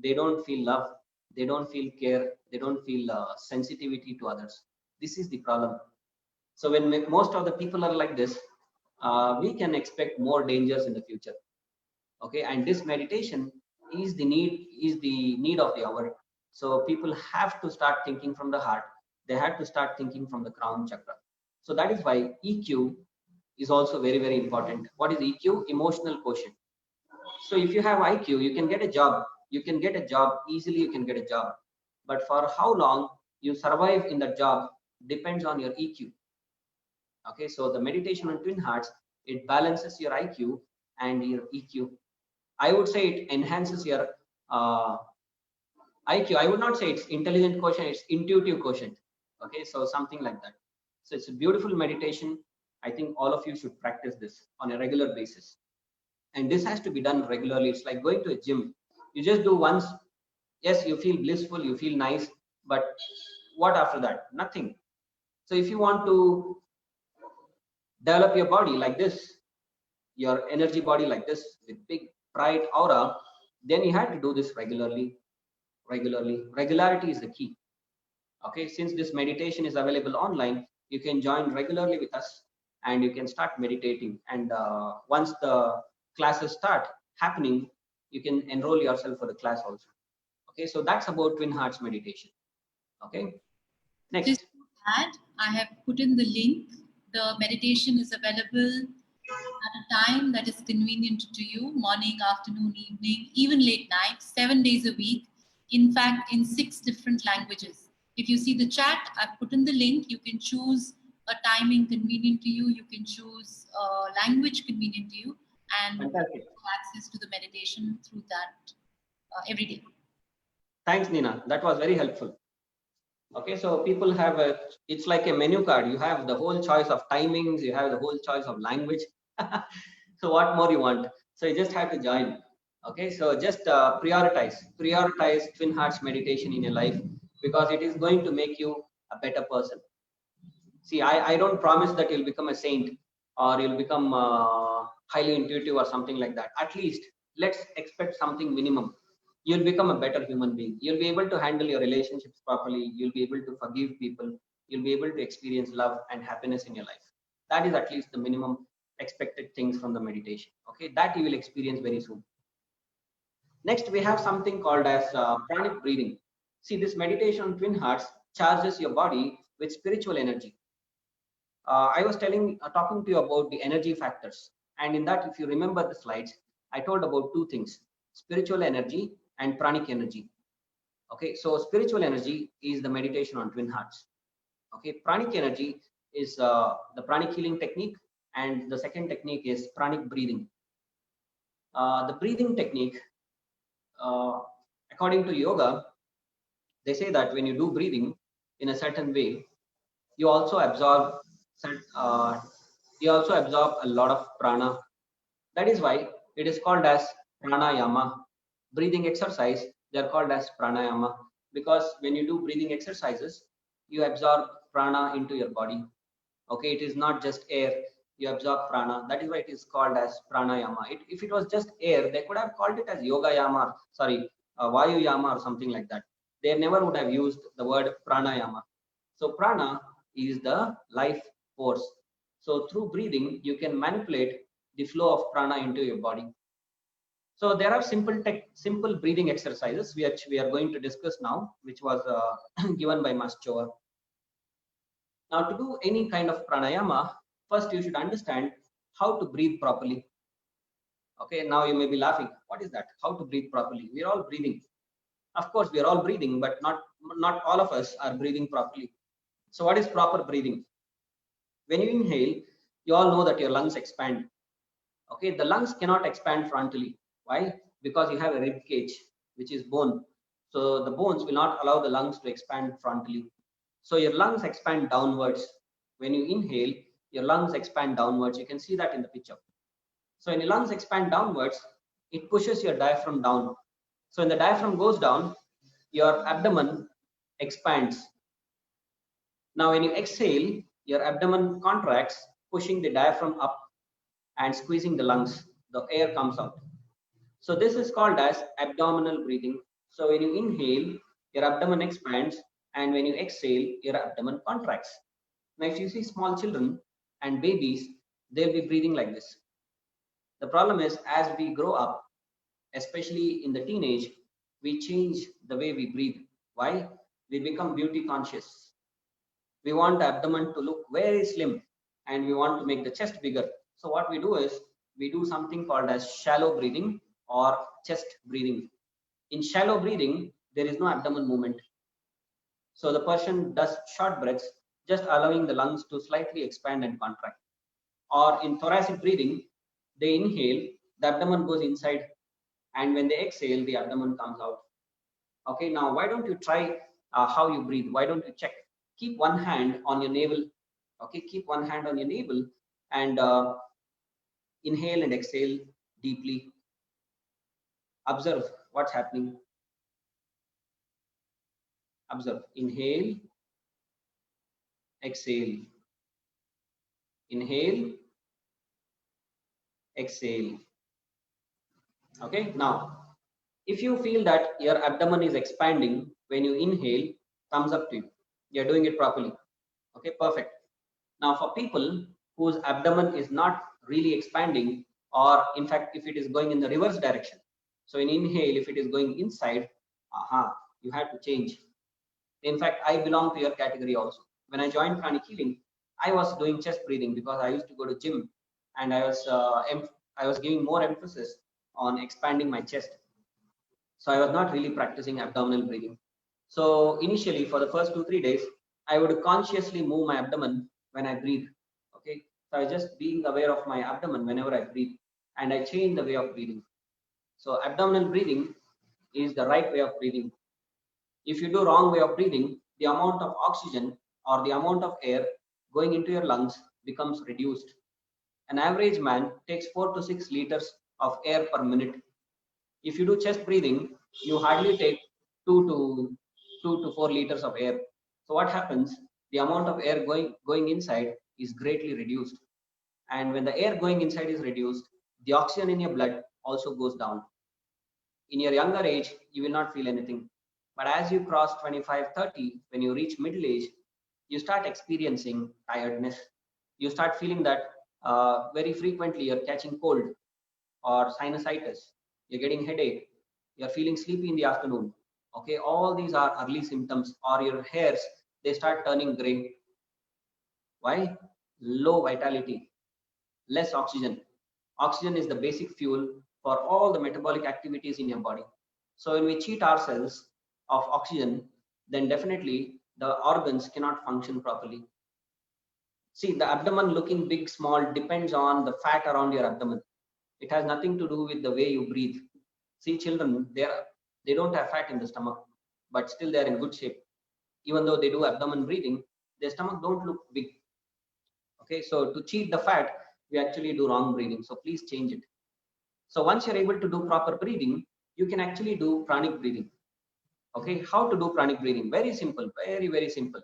They don't feel love. They don't feel care. They don't feel sensitivity to others. This is the problem. So when most of the people are like this, we can expect more dangers in the future. Okay, and this meditation is the need of the hour. So people have to start thinking from the heart. They have to start thinking from the crown chakra. So that is why EQ is also very, very important. What is EQ? Emotional quotient. So if you have IQ, you can get a job. You can get a job easily. You can get a job, but for how long you survive in that job depends on your EQ. Okay, so the meditation on twin hearts, it balances your IQ and your EQ. I would say it enhances your IQ. I would not say it's intelligent quotient, it's intuitive quotient. Okay, so something like that. So it's a beautiful meditation. I think all of you should practice this on a regular basis. And this has to be done regularly. It's like going to a gym. You just do once. Yes, you feel blissful, you feel nice, but what after that? Nothing. So if you want to develop your body like this, your energy body like this with big bright aura, then you have to do this regularly. Regularity is the key. Okay, since this meditation is available online, you can join regularly with us and you can start meditating. And once the classes start happening, you can enroll yourself for the class also. Okay, so that's about twin hearts meditation. Okay, next. Just to add, I have put in the link. The meditation is available at a time that is convenient to you, morning, afternoon, evening, even late night, 7 days a week. In fact, in 6 different languages. If you see the chat, I've put in the link. You can choose a timing convenient to you. You can choose a language convenient to you, and Fantastic. access to the meditation through that every day. Thanks, Nina. That was very helpful. Okay, so people have it's like a menu card. You have the whole choice of timings. You have the whole choice of language. So what more you want? So you just have to join. Okay, so just prioritize twin hearts meditation in your life, because it is going to make you a better person. See, I don't promise that you'll become a saint or you'll become highly intuitive or something like that. At least let's expect something minimum. You'll become a better human being. You'll be able to handle your relationships properly. You'll be able to forgive people. You'll be able to experience love and happiness in your life. That is at least the minimum expected things from the meditation. Okay, that you will experience very soon. Next, we have something called as pranic breathing. See, this meditation on twin hearts charges your body with spiritual energy. I was talking to you about the energy factors. And in that, if you remember the slides, I told about 2 things: spiritual energy and pranic energy. Okay, so spiritual energy is the meditation on twin hearts. Okay, pranic energy is the pranic healing technique, and the second technique is pranic breathing. The breathing technique, according to yoga, they say that when you do breathing in a certain way, you also absorb a lot of prana. That is why it is called as pranayama. Breathing exercise, they are called as pranayama, because when you do breathing exercises, you absorb prana into your body. Okay, it is not just air, you absorb prana. That is why it is called as pranayama. If it was just air, they could have called it as yoga yama, vayu yama or something like that. They never would have used the word pranayama. So prana is the life force. So through breathing, you can manipulate the flow of prana into your body. So there are simple breathing exercises which we are going to discuss now, which was given by Master. Now, to do any kind of pranayama, first you should understand how to breathe properly. Okay, now you may be laughing. What is that? How to breathe properly? We are all breathing. Of course, we are all breathing, but not all of us are breathing properly. So what is proper breathing? When you inhale, you all know that your lungs expand. Okay, the lungs cannot expand frontally. Why? Because you have a rib cage, which is bone. So the bones will not allow the lungs to expand frontally. So your lungs expand downwards. When you inhale, your lungs expand downwards. You can see that in the picture. So when your lungs expand downwards, it pushes your diaphragm down. So when the diaphragm goes down, your abdomen expands. Now when you exhale, your abdomen contracts, pushing the diaphragm up and squeezing the lungs. The air comes out. So this is called as abdominal breathing. So when you inhale, your abdomen expands, and when you exhale, your abdomen contracts. Now if you see small children and babies, they'll be breathing like this. The problem is, as we grow up, especially in the teenage, we change the way we breathe. Why? We become beauty conscious. We want the abdomen to look very slim, and we want to make the chest bigger. So what we do is, we do something called as shallow breathing or chest breathing. In shallow breathing, there is no abdomen movement. So the person does short breaths, just allowing the lungs to slightly expand and contract. Or in thoracic breathing, they inhale, the abdomen goes inside, and when they exhale, the abdomen comes out. Okay, now why don't you try how you breathe? Why don't you check? Keep one hand on your navel. Okay, keep one hand on your navel and inhale and exhale deeply. Observe what's happening. Observe. Inhale, exhale. Inhale, exhale. Okay, now if you feel that your abdomen is expanding when you inhale, thumbs up to you. You're doing it properly. Okay, perfect. Now for people whose abdomen is not really expanding, or in fact, if it is going in the reverse direction. So in inhale, if it is going inside, you have to change. In fact, I belong to your category also. When I joined Pranic Healing, I was doing chest breathing because I used to go to gym, and I was giving more emphasis on expanding my chest. So I was not really practicing abdominal breathing. So initially, for the first 2-3 days, I would consciously move my abdomen when I breathe. Okay, so I was just being aware of my abdomen whenever I breathe, and I changed the way of breathing. So abdominal breathing is the right way of breathing. If you do wrong way of breathing, the amount of oxygen or the amount of air going into your lungs becomes reduced. An average man takes 4 to 6 liters of air per minute. If you do chest breathing, you hardly take 2 to 4 liters of air. So what happens? The amount of air going inside is greatly reduced. And when the air going inside is reduced, the oxygen in your blood also goes down. In your younger age, you will not feel anything. But as you cross 25-30, when you reach middle age, you start experiencing tiredness. You start feeling that very frequently you're catching cold or sinusitis. You're getting headache. You're feeling sleepy in the afternoon. Okay, all these are early symptoms. Or your hairs, they start turning gray. Why? Low vitality, less oxygen. Oxygen is the basic fuel for all the metabolic activities in your body. So when we cheat ourselves of oxygen, then definitely the organs cannot function properly. See, the abdomen looking big, small depends on the fat around your abdomen. It has nothing to do with the way you breathe. See, children, they don't have fat in the stomach, but still they're in good shape. Even though they do abdomen breathing, their stomach don't look big. Okay, so to cheat the fat, we actually do wrong breathing. So please change it. So once you're able to do proper breathing, you can actually do pranic breathing. Okay, how to do pranic breathing? Very simple, very, very simple.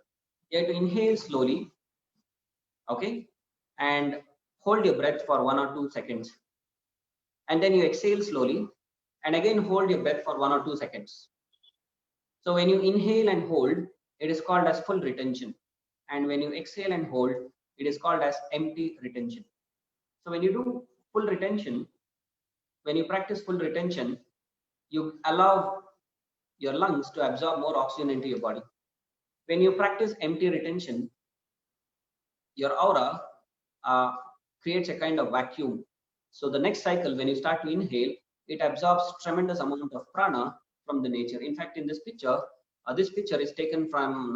You have to inhale slowly, okay, and hold your breath for 1 or 2 seconds. And then you exhale slowly, and again hold your breath for 1 or 2 seconds. So when you inhale and hold, it is called as full retention. And when you exhale and hold, it is called as empty retention. So when you do full retention, when you practice full retention, you allow your lungs to absorb more oxygen into your body. When you practice empty retention, your aura creates a kind of vacuum. So the next cycle, when you start to inhale, it absorbs tremendous amount of prana from the nature. In fact, in this picture is taken from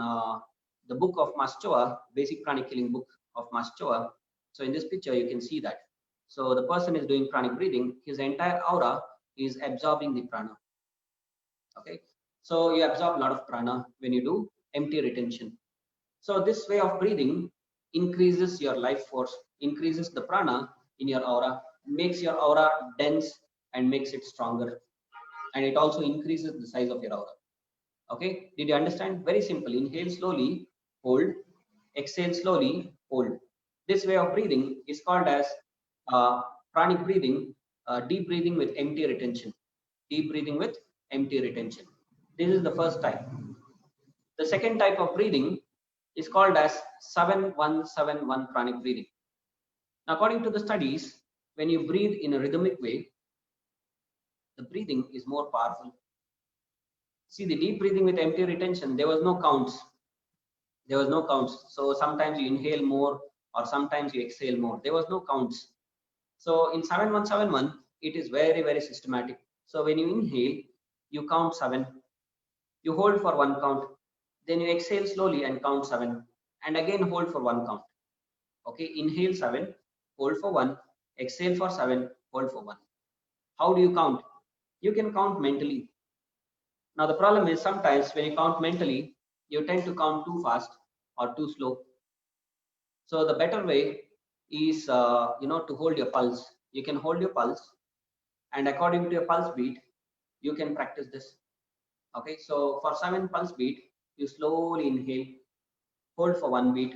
the book of Master, basic pranic killing book of Master. So in this picture, you can see that. So the person is doing pranic breathing, his entire aura is absorbing the prana. Okay, so you absorb a lot of prana when you do empty retention. So this way of breathing increases your life force, increases the prana in your aura, makes your aura dense and makes it stronger. And it also increases the size of your aura. Okay, did you understand? Very simple. Inhale slowly, hold, exhale slowly, hold. This way of breathing is called as pranic breathing, deep breathing with empty retention. Deep breathing with empty retention. This is the first type. The second type of breathing is called as 7171 pranic breathing. Now, according to the studies, when you breathe in a rhythmic way, the breathing is more powerful. See, the deep breathing with empty retention, there was no counts. There was no counts. So sometimes you inhale more or sometimes you exhale more. There was no counts. So in 7171, it is very, very systematic. So when you inhale, you count 7. You hold for 1 count. Then you exhale slowly and count 7. And again hold for 1 count. Okay, inhale 7, hold for 1, exhale for 7, hold for 1. How do you count? You can count mentally. Now the problem is sometimes when you count mentally, you tend to count too fast or too slow. So the better way is to hold your pulse. You can hold your pulse, and according to your pulse beat, you can practice this. Okay, so for 7 pulse beat, you slowly inhale, hold for 1 beat,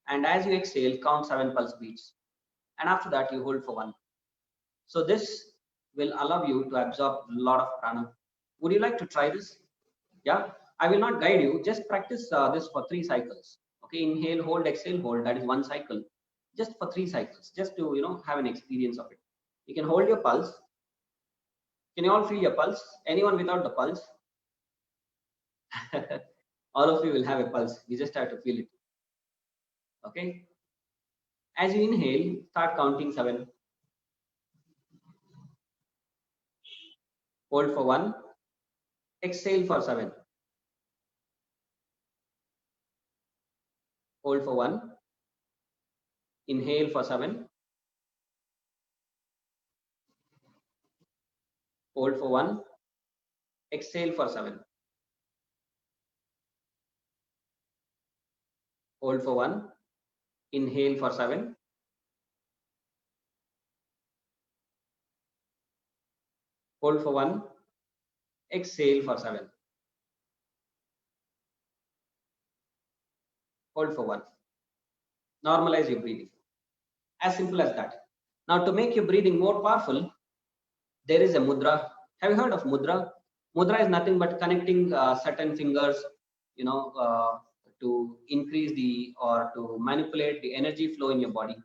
and as you exhale, count 7 pulse beats, and after that you hold for 1. So this will allow you to absorb a lot of prana. Would you like to try this? Yeah, I will not guide you. Just practice this for 3 cycles. Okay, inhale, hold, exhale, hold. That is 1 cycle. Just for 3 cycles, just to have an experience of it. You can hold your pulse. Can you all feel your pulse? Anyone without the pulse? All of you will have a pulse. You just have to feel it. Okay. As you inhale, start counting 7. Hold for 1. Exhale for 7. Hold for 1. Inhale for 7. Hold for 1. Exhale for 7. Hold for 1. Inhale for 7. Hold for 1. Exhale for 7. Hold for 1. Normalize your breathing. As simple as that. Now to make your breathing more powerful, there is a mudra. Have you heard of mudra? Mudra is nothing but connecting certain fingers, to increase or to manipulate the energy flow in your body.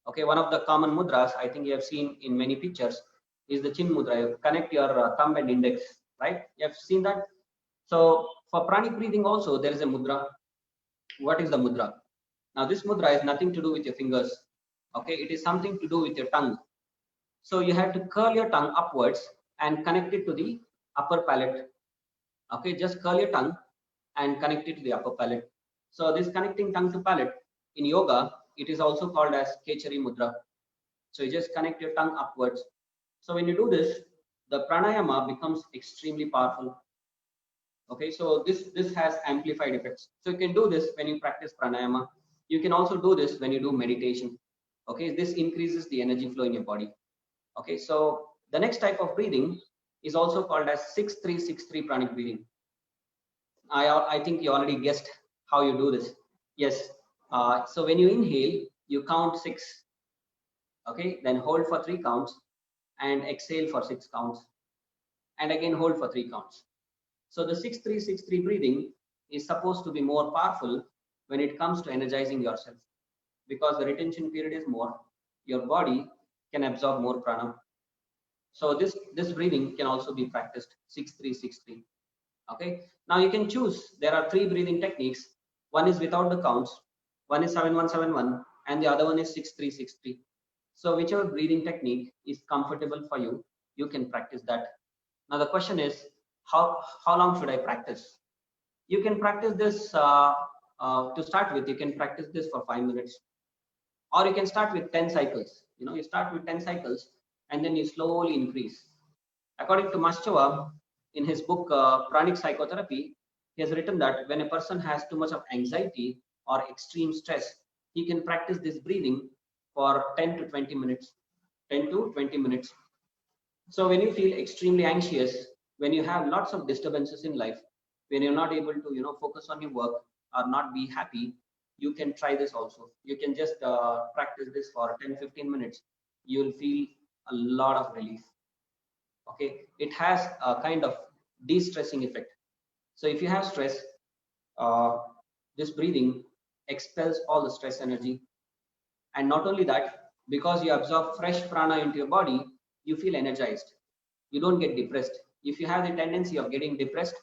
Okay, one of the common mudras I think you have seen in many pictures is the chin mudra. You connect your thumb and index, right? You have seen that. So for pranic breathing also there is a mudra. What is the mudra? Now this mudra is nothing to do with your fingers. Okay, it is something to do with your tongue. So you have to curl your tongue upwards and connect it to the upper palate. Okay, just curl your tongue and connect it to the upper palate. So this connecting tongue to palate in yoga, it is also called as Kechari mudra. So you just connect your tongue upwards. So when you do this, the pranayama becomes extremely powerful. Okay, so this has amplified effects. So you can do this when you practice pranayama. You can also do this when you do meditation. Okay, this increases the energy flow in your body. Okay, so the next type of breathing is also called as 6363 pranic breathing. I think you already guessed how you do this. Yes. So when you inhale, you count 6. Okay, then hold for 3 counts and exhale for 6 counts, and again hold for 3 counts. So the 6363 breathing is supposed to be more powerful when it comes to energizing yourself, because the retention period is more. Your body can absorb more prana. So this breathing can also be practiced 6-3-6-3. Okay. Now you can choose. There are 3 breathing techniques. One is without the counts. One is 7-1-7-1, and the other one is 6-3-6-3. So whichever breathing technique is comfortable for you, you can practice that. Now the question is, how long should I practice? You can practice this to start with. You can practice this for 5 minutes, or you can start with 10 cycles. You start with 10 cycles, and then you slowly increase. According to Maschova, in his book Pranic Psychotherapy, he has written that when a person has too much of anxiety or extreme stress, he can practice this breathing for 10 to 20 minutes. 10 to 20 minutes. So when you feel extremely anxious, when you have lots of disturbances in life, when you're not able to focus on your work or not be happy, you can try this also. You can just practice this for 10-15 minutes. You'll feel a lot of relief. Okay, it has a kind of de-stressing effect. So if you have stress, uh, this breathing expels all the stress energy. And not only that, because you absorb fresh prana into your body, you feel energized. You don't get depressed. If you have the tendency of getting depressed,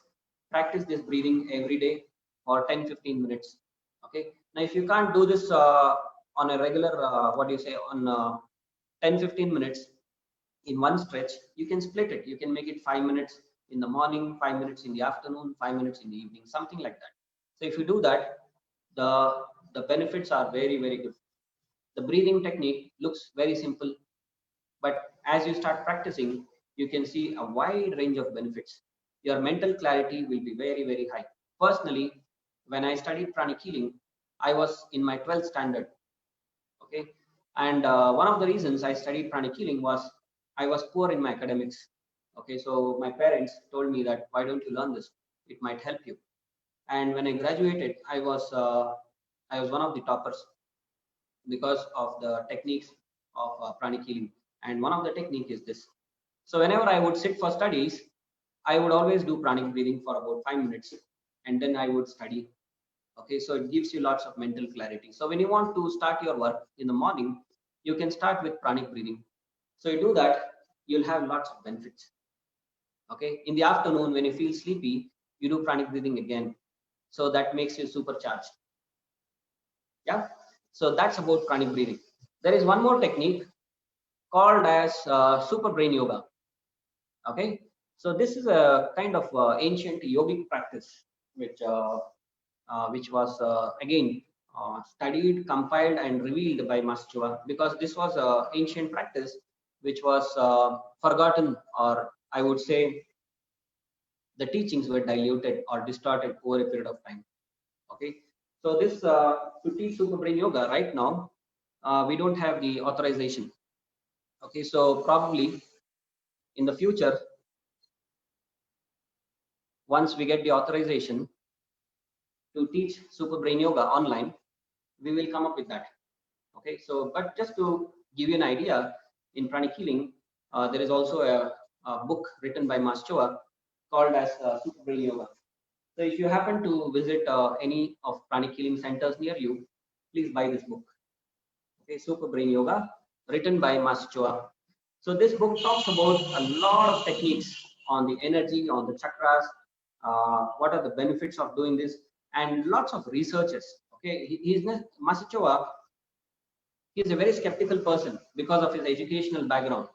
practice this breathing every day for 10-15 minutes. Okay. Now, if you can't do this on a regular, on 10-15 minutes in one stretch, you can split it. You can make it 5 minutes in the morning, 5 minutes in the afternoon, 5 minutes in the evening, something like that. So if you do that, the benefits are very, very good. The breathing technique looks very simple, but as you start practicing, you can see a wide range of benefits. Your mental clarity will be very, very high. Personally, when I studied pranic healing, I was in my 12th standard. Okay. And one of the reasons I studied pranic healing was I was poor in my academics. Okay. So my parents told me that, why don't you learn this? It might help you. And when I graduated, I was one of the toppers because of the techniques of pranic healing. And one of the technique is this. So whenever I would sit for studies, I would always do pranic breathing for about 5 minutes, and then I would study. Okay, so it gives you lots of mental clarity. So when you want to start your work in the morning, you can start with pranic breathing. So you do that, you'll have lots of benefits. Okay, in the afternoon, when you feel sleepy, you do pranic breathing again. So that makes you supercharged. Yeah. So that's about pranic breathing. There is one more technique called as super brain yoga. Okay, so this is a kind of ancient yogic practice which was again studied, compiled, and revealed by Maschua, because this was an ancient practice which was forgotten, or I would say the teachings were diluted or distorted over a period of time. Okay, so this to teach super brain yoga right now, we don't have the authorization. Okay, so probably in the future, once we get the authorization to teach super brain yoga online, we will come up with that. Okay, so but just to give you an idea, in pranic healing, there is also a book written by Maschua called as super brain yoga. So if you happen to visit any of pranic healing centers near you, please buy this book. Okay, super brain yoga, written by Maschua. So this book talks about a lot of techniques on the energy, on the chakras, what are the benefits of doing this, and lots of researches. Okay, he's Maschua. He's a very skeptical person because of his educational background.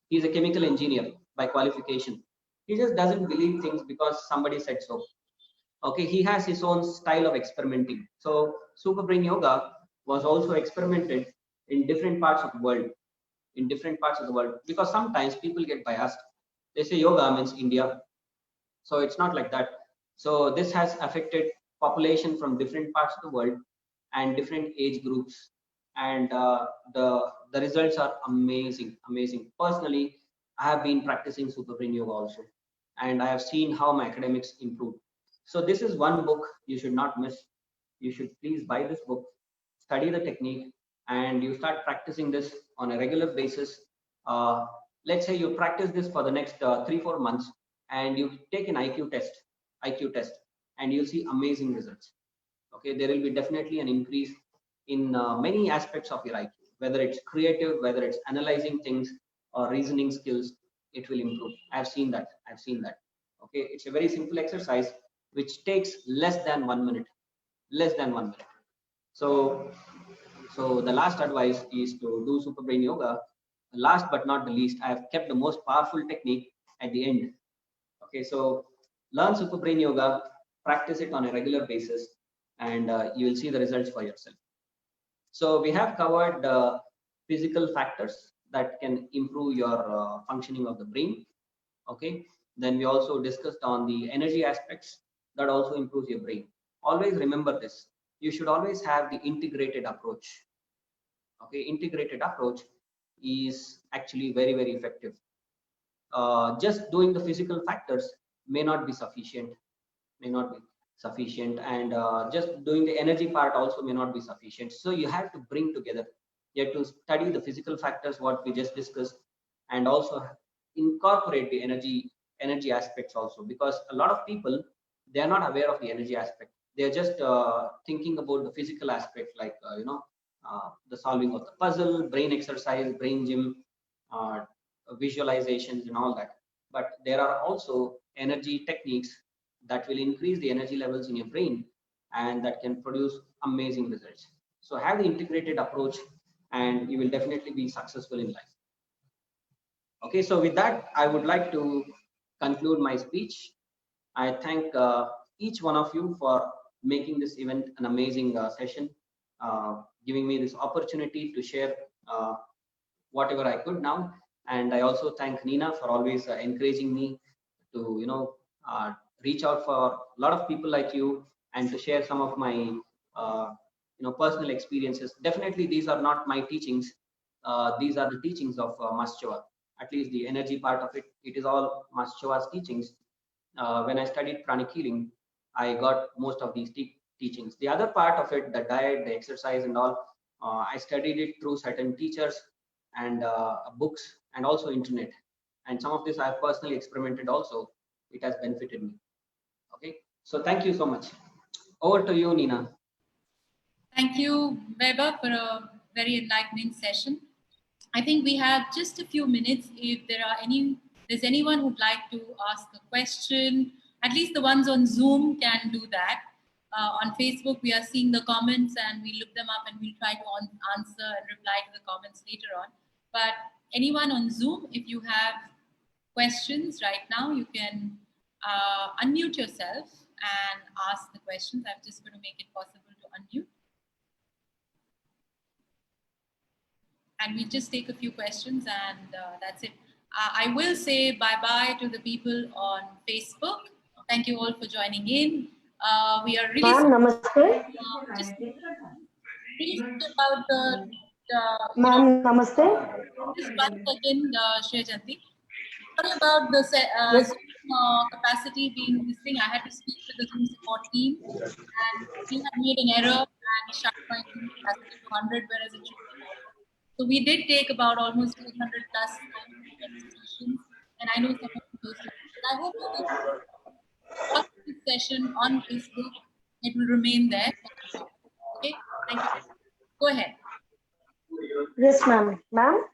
He's a chemical engineer by qualification. He just doesn't believe things because somebody said so. Okay, he has his own style of experimenting. So super brain yoga was also experimented in different parts of the world, because sometimes people get biased. They say yoga means India, so it's not like that. So this has affected population from different parts of the world and different age groups, and the results are amazing. Personally, I have been practicing super brain yoga also, and I have seen how my academics improved. So this is one book you should not miss. You should please buy this book, study the technique, and you start practicing this on a regular basis. uh, let's say you practice this for the next 3-4 months, and you take an IQ test, and you'll see amazing results. Okay, there will be definitely an increase in many aspects of your IQ, whether it's creative, whether it's analyzing things or reasoning skills. it will improve. I've seen that. Okay, it's a very simple exercise which takes less than 1 minute. Less than 1 minute. So the last advice is to do super brain yoga. Last but not the least, I have kept the most powerful technique at the end. Okay, so learn super brain yoga, practice it on a regular basis, and you will see the results for yourself. So we have covered physical factors that can improve your functioning of the brain. Okay, then we also discussed on the energy aspects that also improves your brain. Always remember this. You should always have the integrated approach. Okay, integrated approach is actually very, very effective. Just doing the physical factors may not be sufficient, and just doing the energy part also may not be sufficient. So you have to bring together. You have to study the physical factors, what we just discussed, and also incorporate the energy aspects also, because a lot of people, they are not aware of the energy aspect. They are just thinking about the physical aspect, like the solving of the puzzle, brain exercise, brain gym, visualizations and all that. But there are also energy techniques that will increase the energy levels in your brain and that can produce amazing results. So have the integrated approach and you will definitely be successful in life. Okay, so with that, I would like to conclude my speech. I thank each one of you for making this event an amazing session, giving me this opportunity to share whatever I could now. And I also thank Nina for always encouraging me to, reach out for a lot of people like you and to share some of my, personal experiences. Definitely, these are not my teachings. These are the teachings of Maschava. At least the energy part of it, it is all Maschava's teachings. When I studied Pranic healing, I got most of these teachings. The other part of it, the diet, the exercise and all, I studied it through certain teachers and books and also internet. And some of this I have personally experimented also. It has benefited me. Okay, so thank you so much. Over to you, Nina. Thank you, Vaibhav, for a very enlightening session. I think we have just a few minutes. If there's anyone who'd like to ask a question, at least the ones on Zoom can do that. On Facebook, we are seeing the comments and we look them up and we'll try to answer and reply to the comments later on. But anyone on Zoom, if you have questions right now, you can unmute yourself and ask the questions. I'm just going to make it possible to unmute. And we'll just take a few questions and that's it. I will say bye-bye to the people on Facebook. Thank you all for joining in. We are really Ma'am, namaste. just really about the Ma'am, namaste. just 1 second, Shreyanti. Sorry about the Yes. capacity being this thing. I had to speak to the Zoom support team and we had made an error and we shut my Zoom capacity to 100, whereas it should be 100. So we did take about almost 800 plus registrations, and I know some of those. But I hope you will watch this session on Facebook. It will remain there. Okay, thank you. Go ahead. Yes, ma'am. Ma'am?